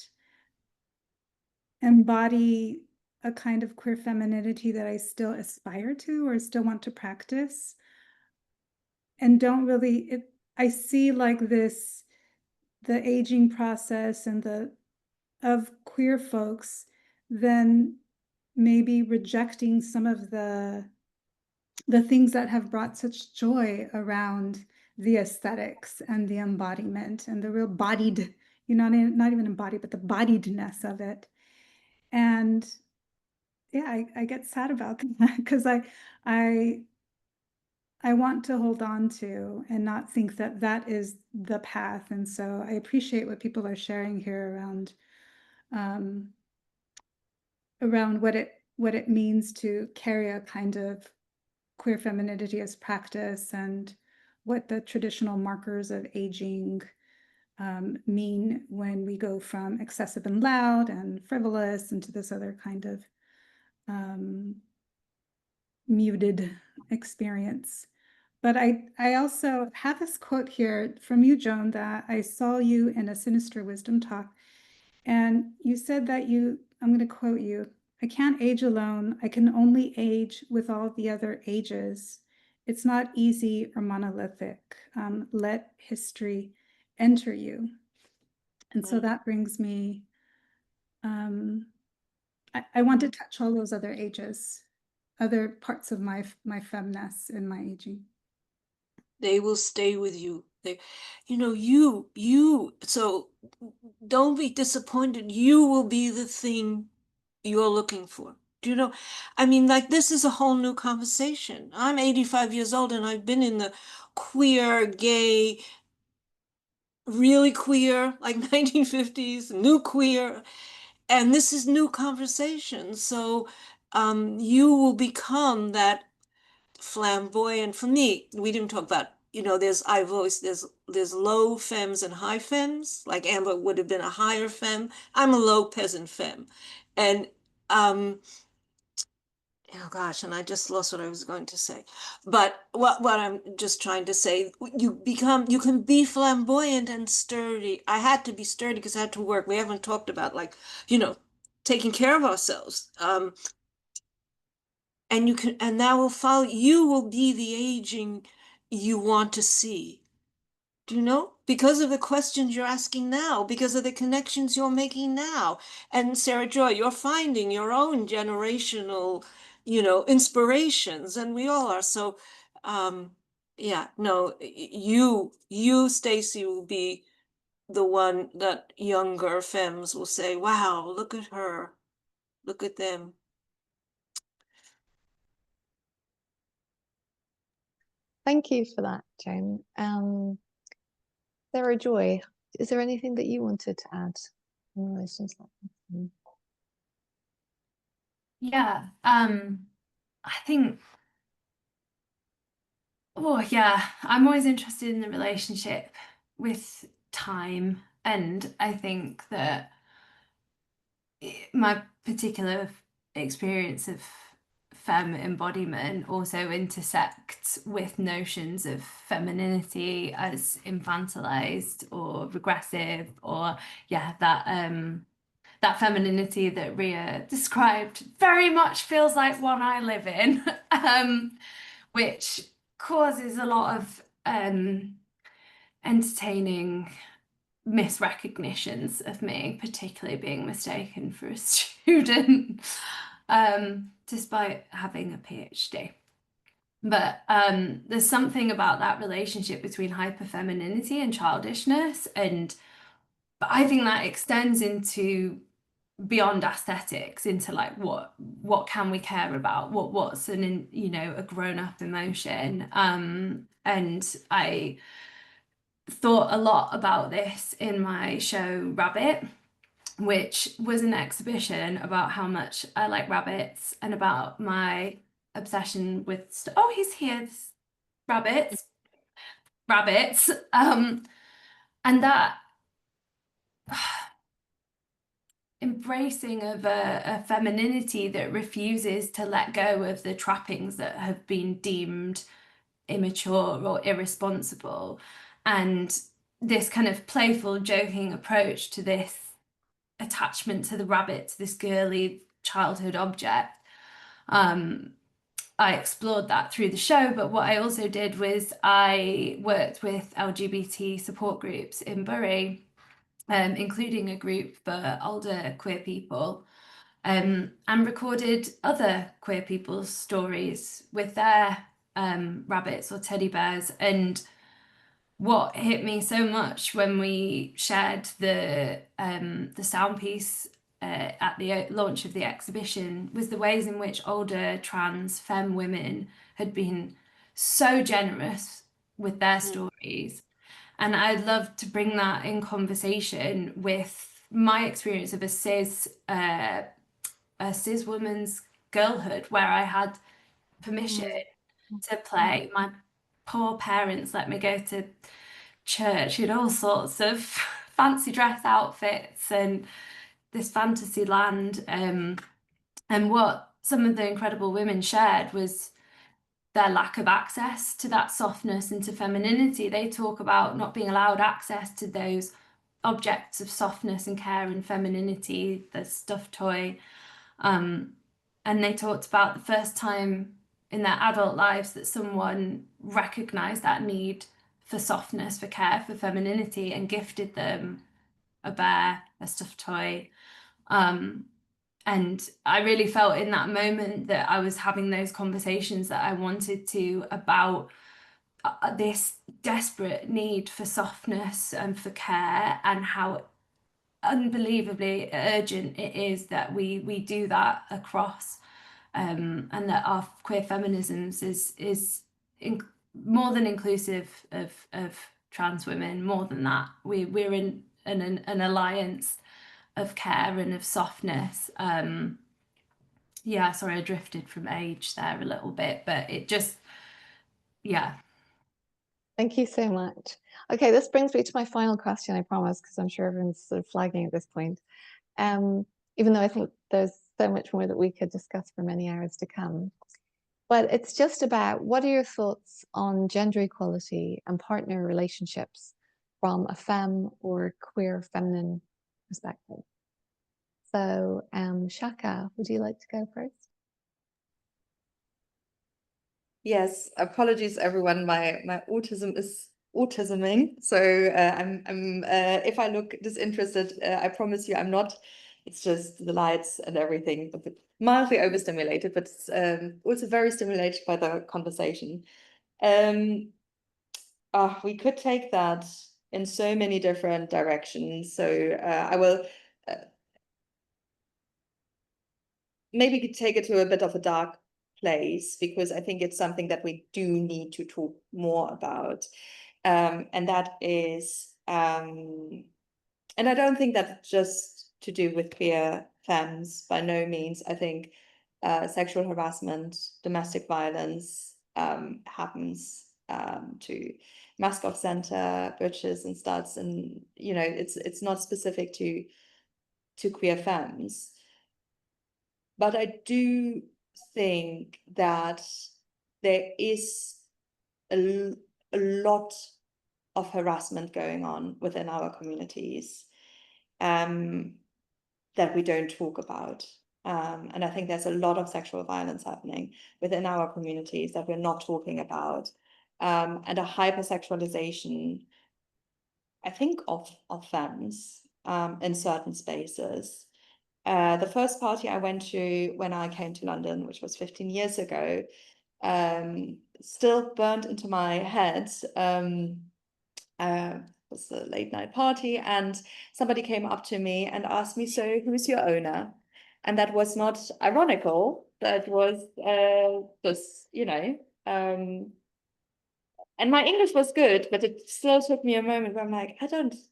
embody a kind of queer femininity that I still aspire to or still want to practice, and don't really, I see like this, the aging process and of queer folks then maybe rejecting some of the things that have brought such joy around the aesthetics and the embodiment and the real bodied, you know, not even embodied, but the bodiedness of it. And yeah, I get sad about that because I want to hold on to and not think that that is the path. And so I appreciate what people are sharing here around what it means to carry a kind of queer femininity as practice and what the traditional markers of aging mean when we go from excessive and loud and frivolous into this other kind of muted experience. But I also have this quote here from you, Joan, that I saw you in a Sinister Wisdom talk. And you said that I'm going to quote you, "I can't age alone. I can only age with all the other ages. It's not easy or monolithic. Let history enter you." And so that brings me, I want to touch all those other ages, other parts of my femness in my aging. They will stay with you. They, you know, so don't be disappointed. You will be the thing you're looking for. Do you know? I mean, like, this is a whole new conversation. I'm 85 years old and I've been in the queer, gay, really queer, like 1950s, new queer, and this is new conversation. So you will become that flamboyant. For me, we didn't talk about, you know, there's low femmes and high femmes, like Amber would have been a higher femme. I'm a low peasant femme. And oh gosh, and I just lost what I was going to say. But what I'm just trying to say, you can be flamboyant and sturdy. I had to be sturdy because I had to work. We haven't talked about, like, you know, taking care of ourselves. And that will follow. You will be the aging you want to see. Do you know? Because of the questions you're asking now, because of the connections you're making now. And Sarah Joy, you're finding your own generational, you know, inspirations, and we all are. So yeah, no, you, Stacey, will be the one that younger femmes will say, wow, look at her, look at them. Thank you for that, Joan. Sarah Joy, is there anything that you wanted to add in relation to that? Yeah, I think, oh yeah, I'm always interested in the relationship with time, and I think that my particular experience of femme embodiment also intersects with notions of femininity as infantilized or regressive, or yeah, that femininity that Ria described very much feels like one I live in, which causes a lot of entertaining misrecognitions of me, particularly being mistaken for a student, despite having a PhD. But there's something about that relationship between hyperfemininity and childishness, and but I think that extends into beyond aesthetics, into like what can we care about, what's a grown-up emotion. And I thought a lot about this in my show Rabbit, which was an exhibition about how much I like rabbits and about my obsession with oh, he's here, rabbits. And that embracing of a femininity that refuses to let go of the trappings that have been deemed immature or irresponsible, and this kind of playful, joking approach to this attachment to the rabbit, to this girly childhood object. I explored that through the show, but what I also did was I worked with LGBT support groups in Bury, including a group for older queer people, and recorded other queer people's stories with their rabbits or teddy bears. And what hit me so much when we shared the sound piece at the launch of the exhibition was the ways in which older trans femme women had been so generous with their stories. And I'd love to bring that in conversation with my experience of a cis woman's girlhood, where I had permission to play. My poor parents let me go to church in all sorts of fancy dress outfits and this fantasy land. And what some of the incredible women shared was their lack of access to that softness and to femininity. They talk about not being allowed access to those objects of softness and care and femininity, the stuffed toy. And they talked about the first time in their adult lives that someone recognized that need for softness, for care, for femininity, and gifted them a bear, a stuffed toy. And I really felt in that moment that I was having those conversations that I wanted to about this desperate need for softness and for care, and how unbelievably urgent it is that we do that across, and that our queer feminisms is more than inclusive of trans women. More than that, we're in an alliance of care and of softness. Yeah, sorry, I drifted from age there a little bit, but it just, yeah. Thank you so much. Okay, this brings me to my final question, I promise, because I'm sure everyone's sort of flagging at this point. Even though I think there's so much more that we could discuss for many hours to come. But it's just about, what are your thoughts on gender equality and partner relationships from a femme or queer feminine perspective? So, Shaka, would you like to go first? Yes, apologies everyone. My autism is autisming, so I'm if I look disinterested, I promise you I'm not. It's just the lights and everything, a bit mildly overstimulated, but also very stimulated by the conversation. We could take that in so many different directions. So I will maybe take it to a bit of a dark place, because I think it's something that we do need to talk more about. And that is, and I don't think that's just to do with queer femmes, by no means. I think sexual harassment, domestic violence happens to Mascot Center, butches and studs, and you know, it's not specific to queer femmes. But I do think that there is a lot of harassment going on within our communities that we don't talk about. And I think there's a lot of sexual violence happening within our communities that we're not talking about, and a hypersexualization, I think, of femmes in certain spaces. The first party I went to when I came to London, which was 15 years ago, still burnt into my head. Was a late night party, and somebody came up to me and asked me, "So who's your owner?" And that was not ironical. That was just, you know, and my English was good, but it still took me a moment where I'm like,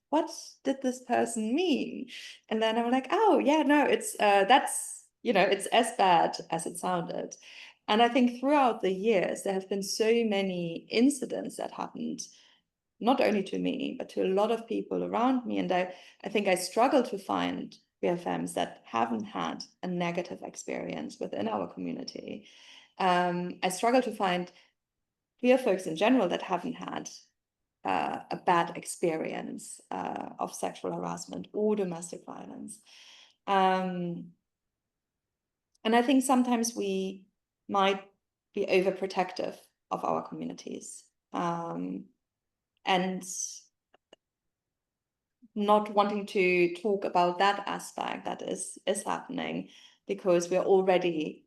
what did this person mean? And then I'm like, oh yeah, no, it's that's, you know, it's as bad as it sounded. And I think throughout the years, there have been so many incidents that happened, not only to me, but to a lot of people around me. And I think I struggle to find queer femmes that haven't had a negative experience within our community. I struggle to find queer folks in general that haven't had a bad experience of sexual harassment or domestic violence. And I think sometimes we might be overprotective of our communities, and not wanting to talk about that aspect that is happening, because we're already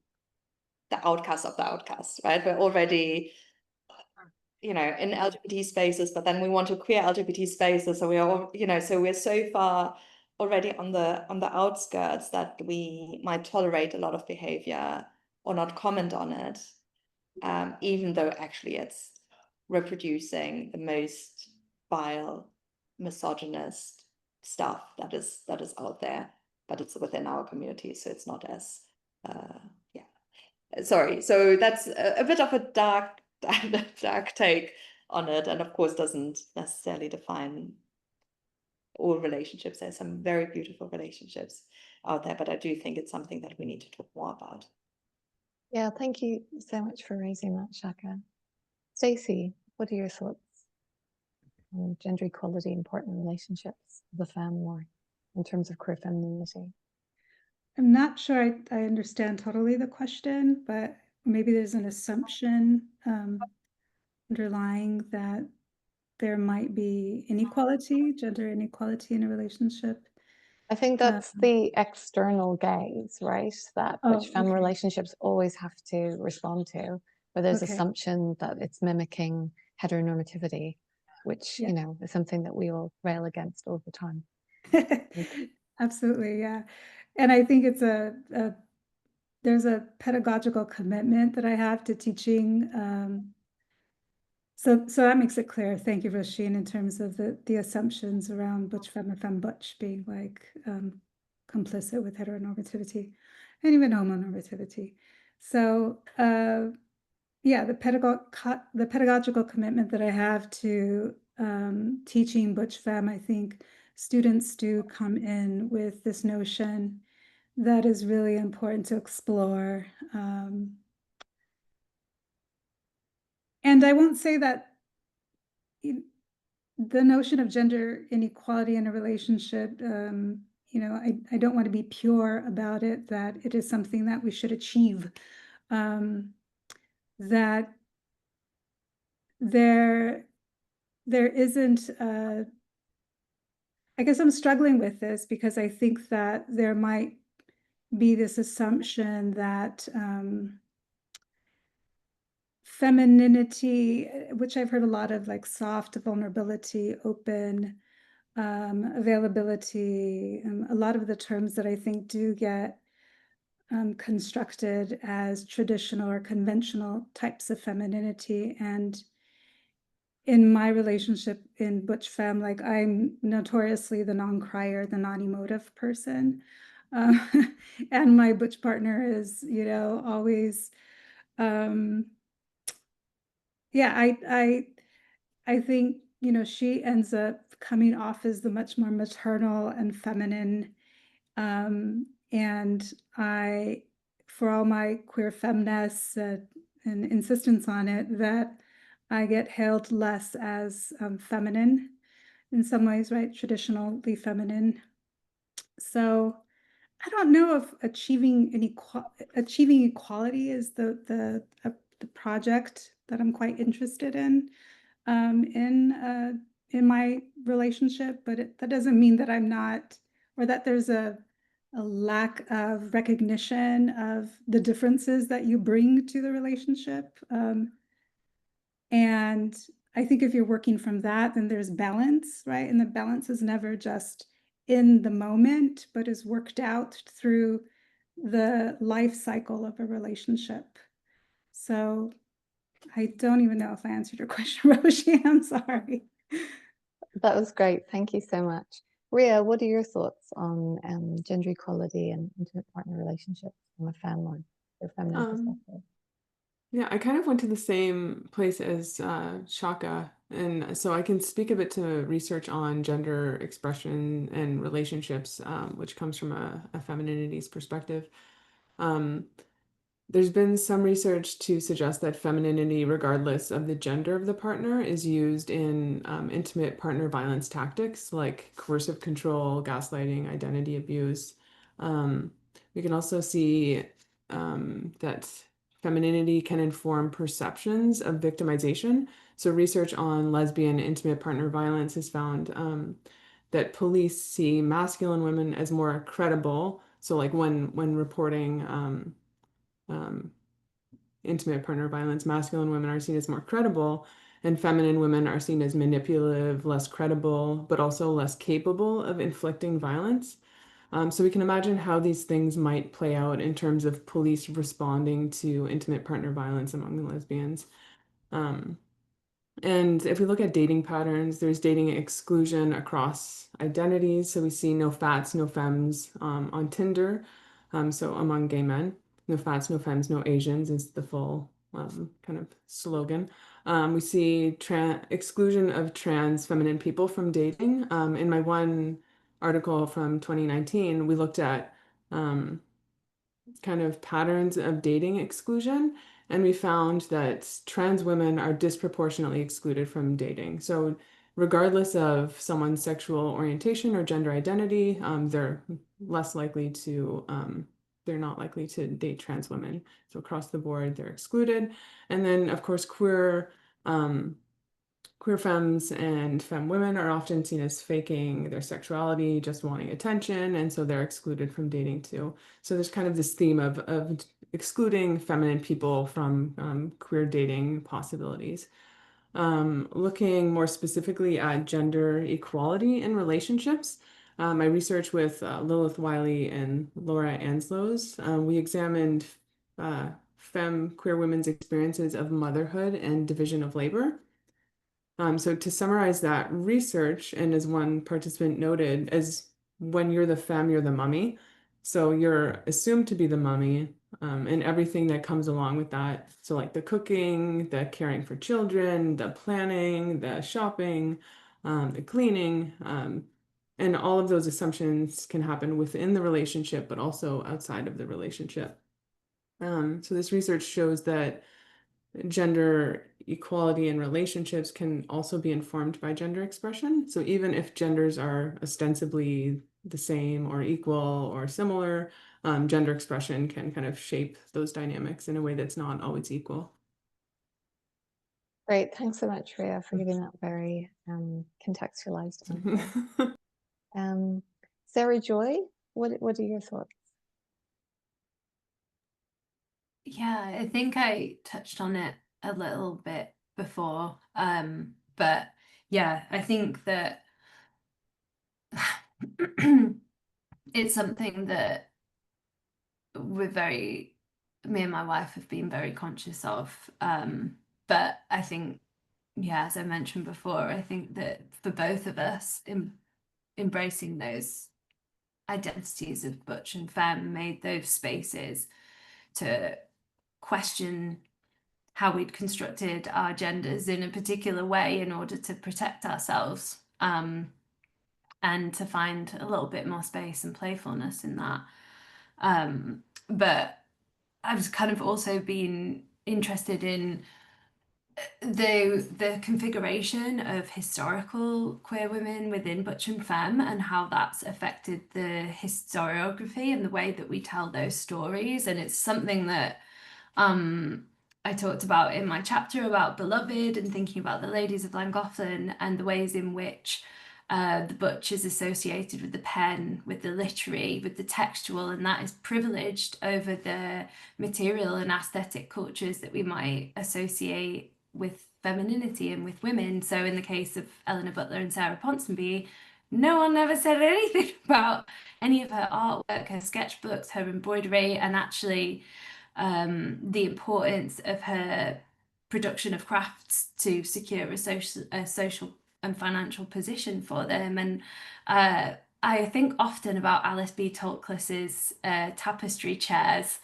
the outcast of the outcast, right? We're already, you know, in LGBT spaces, but then we want to queer LGBT spaces. So we are all, you know, so we're so far already on the outskirts that we might tolerate a lot of behavior or not comment on it, even though actually it's reproducing the most vile, misogynist stuff that is out there, but it's within our community, so it's not as yeah. Sorry, so that's a bit of a dark take on it, and of course doesn't necessarily define all relationships. There's some very beautiful relationships out there, but I do think it's something that we need to talk more about. Yeah, thank you so much for raising that, Shaka. Stacey, what are your thoughts on gender equality, important relationships, the family, in terms of queer femininity? I'm not sure I understand totally the question, but maybe there's an assumption underlying that there might be inequality, gender inequality in a relationship. I think that's the external gaze, right? That which femme relationships always have to respond to, where there's assumption that it's mimicking heteronormativity, which, you know, is something that we all rail against all the time. Absolutely, yeah. And I think it's there's a pedagogical commitment that I have to teaching. So that makes it clear. Thank you, Roisin, in terms of the assumptions around butch femme and femme butch being like complicit with heteronormativity and even homonormativity. So yeah, the pedagogical commitment that I have to teaching butch femme, I think students do come in with this notion that is really important to explore. And I won't say that the notion of gender inequality in a relationship, you know, I don't want to be pure about it, that it is something that we should achieve. That there isn't, I guess I'm struggling with this because I think that there might be this assumption that femininity, which I've heard a lot of, like soft, vulnerability, open, availability, a lot of the terms that I think do get constructed as traditional or conventional types of femininity. And in my relationship in butch femme, like I'm notoriously the non-crier, the non-emotive person. And my butch partner is, you know, always, yeah, I think, you know, she ends up coming off as the much more maternal and feminine. And I, for all my queer femness and insistence on it, that I get hailed less as feminine in some ways, right? Traditionally feminine. So I don't know if achieving equality is the project that I'm quite interested in in my relationship, but that doesn't mean that I'm not, or that there's a lack of recognition of the differences that you bring to the relationship. And I think if you're working from that, then there's balance, right? And the balance is never just in the moment, but is worked out through the life cycle of a relationship. So I don't even know if I answered your question, Roshi. I'm sorry. That was great. Thank you so much. Ria, what are your thoughts on gender equality and intimate partner relationships from a feminine perspective? Yeah, I kind of went to the same place as Shaka, and so I can speak a bit to research on gender expression and relationships, which comes from a femininities perspective. There's been some research to suggest that femininity, regardless of the gender of the partner, is used in intimate partner violence tactics like coercive control, gaslighting, identity abuse. We can also see that femininity can inform perceptions of victimization. So, research on lesbian intimate partner violence has found that police see masculine women as more credible. So, like when reporting intimate partner violence, masculine women are seen as more credible, and feminine women are seen as manipulative, less credible, but also less capable of inflicting violence. So we can imagine how these things might play out in terms of police responding to intimate partner violence among lesbians. And if we look at dating patterns, there's dating exclusion across identities. So we see no fats, no femmes on Tinder. So among gay men, no fats, no femmes, no Asians is the full kind of slogan. We see exclusion of trans feminine people from dating. In my one article from 2019, we looked at kind of patterns of dating exclusion, and we found that trans women are disproportionately excluded from dating. So regardless of someone's sexual orientation or gender identity, they're less likely to they're not likely to date trans women. So across the board, they're excluded. And then of course queer femmes and femme women are often seen as faking their sexuality, just wanting attention, and so they're excluded from dating too. So there's kind of this theme of excluding feminine people from queer dating possibilities. Looking more specifically at gender equality in relationships, my research with Lilith Wiley and Laura Anslows, we examined femme queer women's experiences of motherhood and division of labor. So to summarize that research, and as one participant noted, as when you're the femme, you're the mummy. So you're assumed to be the mummy, and everything that comes along with that. So like the cooking, the caring for children, the planning, the shopping, the cleaning, and all of those assumptions can happen within the relationship, but also outside of the relationship. So this research shows that gender equality in relationships can also be informed by gender expression. So even if genders are ostensibly the same or equal or similar, gender expression can kind of shape those dynamics in a way that's not always equal. Great, thanks so much, Ria, for giving that very contextualized answer. Sarah Joy, what are your thoughts? Yeah, I think I touched on it a little bit before, but yeah, I think that it's something that me and my wife have been very conscious of. But I think, yeah, as I mentioned before, I think that for both of us, embracing those identities of butch and femme made those spaces to question how we'd constructed our genders in a particular way in order to protect ourselves, and to find a little bit more space and playfulness in that. But I've kind of also been interested in the configuration of historical queer women within butch and femme, and how that's affected the historiography and the way that we tell those stories. And it's something that I talked about in my chapter about Beloved, and thinking about the ladies of Llangollen and the ways in which the butch is associated with the pen, with the literary, with the textual, and that is privileged over the material and aesthetic cultures that we might associate with femininity and with women. So in the case of Eleanor Butler and Sarah Ponsonby, no one ever said anything about any of her artwork, her sketchbooks, her embroidery, and actually the importance of her production of crafts to secure a social and financial position for them. And I think often about Alice B. Toklas's tapestry chairs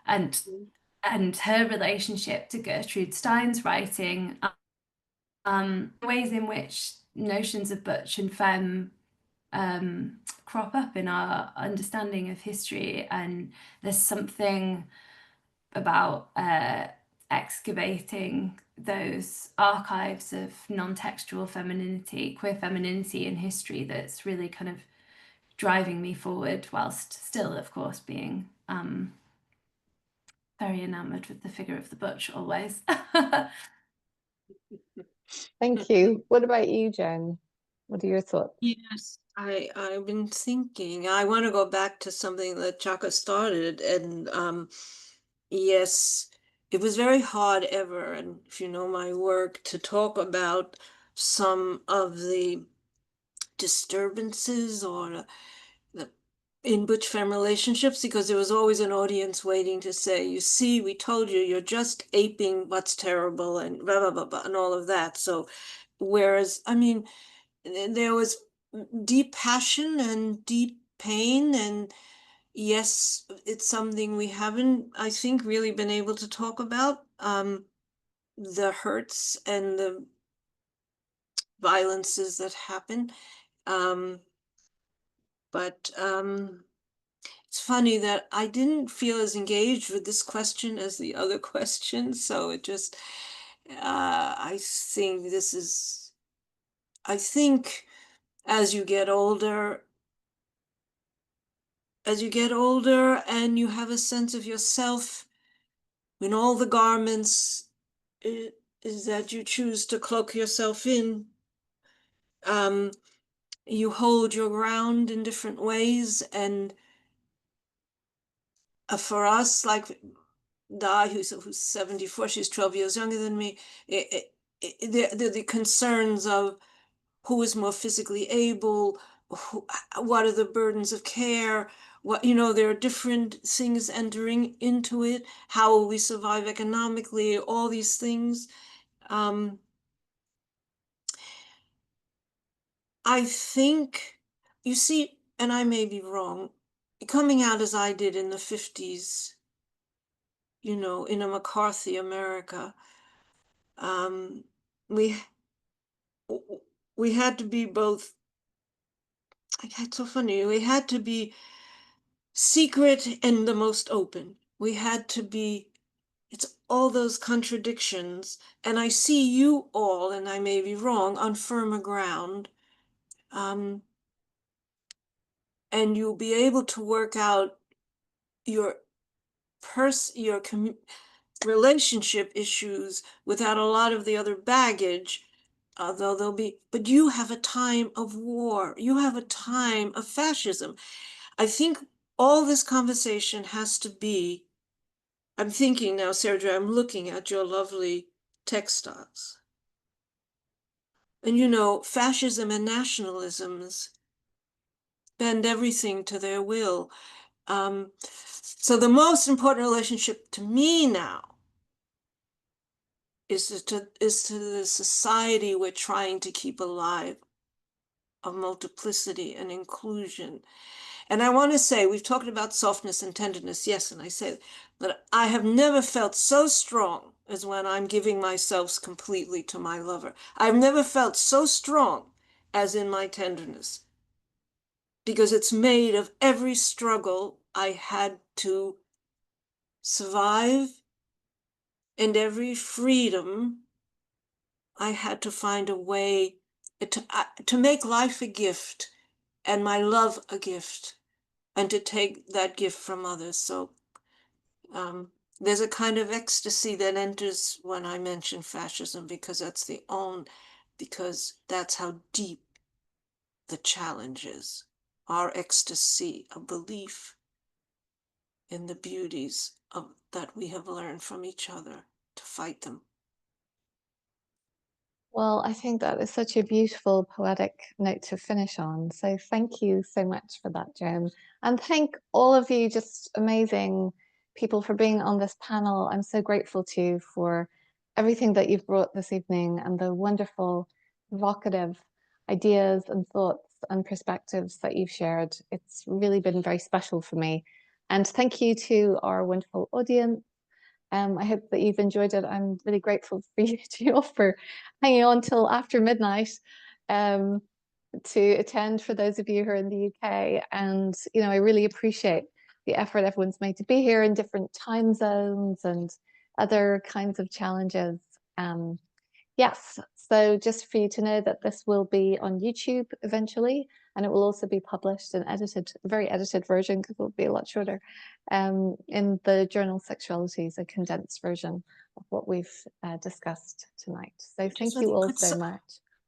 and her relationship to Gertrude Stein's writing, ways in which notions of butch and femme crop up in our understanding of history. And there's something about excavating those archives of non-textual femininity, queer femininity in history, that's really kind of driving me forward, whilst still, of course, being very enamored with the figure of the butch always. Thank you. What about you, Jen? What are your thoughts? Yes, I've been thinking. I want to go back to something that Chaka started, and yes, it was very hard ever, and if you know my work, to talk about some of the disturbances or the in butch femme relationships, because there was always an audience waiting to say, you see, we told you, you're just aping what's terrible and blah, blah, blah, blah, and all of that. So, whereas, I mean, there was deep passion and deep pain, and yes, it's something we haven't, I think, really been able to talk about, the hurts and the violences that happen. But it's funny that I didn't feel as engaged with this question as the other questions, so it just, I think this is, I think as you get older, and you have a sense of yourself in all the garments is that you choose to cloak yourself in, you hold your ground in different ways. And for us, like Di, who's 74, she's 12 years younger than me, the concerns of who is more physically able, what are the burdens of care, what, there are different things entering into it. How will we survive economically? All these things. I think, you see, and I may be wrong, coming out as I did in the 50s, in a McCarthy America, we had to be both, it's so funny, we had to be secret and the most open. We had to be, it's all those contradictions. And I see you all, and I may be wrong, on firmer ground. And you'll be able to work out your relationship issues without a lot of the other baggage, although but you have a time of war, you have a time of fascism. I think all this conversation has to be, I'm thinking now, Sergio, I'm looking at your lovely textiles. And fascism and nationalisms bend everything to their will. So the most important relationship to me now is to the society we're trying to keep alive, of multiplicity and inclusion. And I want to say, we've talked about softness and tenderness, yes, and I say that I have never felt so strong as when I'm giving myself completely to my lover. I've never felt so strong as in my tenderness, because it's made of every struggle I had to survive and every freedom I had to find a way to make life a gift and my love a gift, and to take that gift from others. So there's a kind of ecstasy that enters when I mention fascism, because that's how deep the challenge is. Our ecstasy of belief in the beauties that we have learned from each other to fight them. Well, I think that is such a beautiful poetic note to finish on. So thank you so much for that, Joan. And thank all of you, just amazing people, for being on this panel. I'm so grateful to you for everything that you've brought this evening and the wonderful, evocative ideas and thoughts and perspectives that you've shared. It's really been very special for me. And thank you to our wonderful audience. I hope that you've enjoyed it. I'm really grateful for you two for hanging on till after midnight to attend, for those of you who are in the UK. And, you know, I really appreciate the effort everyone's made to be here in different time zones and other kinds of challenges. Yes, so just for you to know that this will be on YouTube eventually, and it will also be published in edited, very edited version, because it will be a lot shorter, in the journal Sexualities, a condensed version of what we've discussed tonight. So thank you all so much.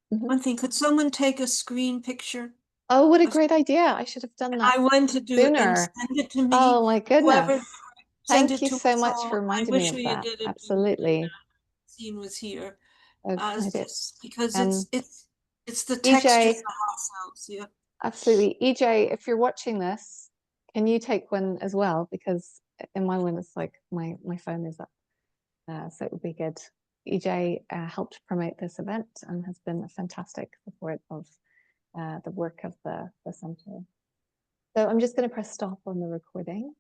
One thing, could someone take a screen picture? Oh, what a great idea. I should have done that I want to do it and sooner. send it to me. Oh my Whoever, goodness. send Thank it you to so us much all. for I reminding me wish of we that. did it Absolutely. Scene was here. Okay. Because it's the textures EJ, of ourselves. Yeah. absolutely. EJ, if you're watching this, can you take one as well? Because in my one, it's like my phone is up. So it would be good. EJ helped promote this event and has been a fantastic support of the work of the center. So I'm just going to press stop on the recording.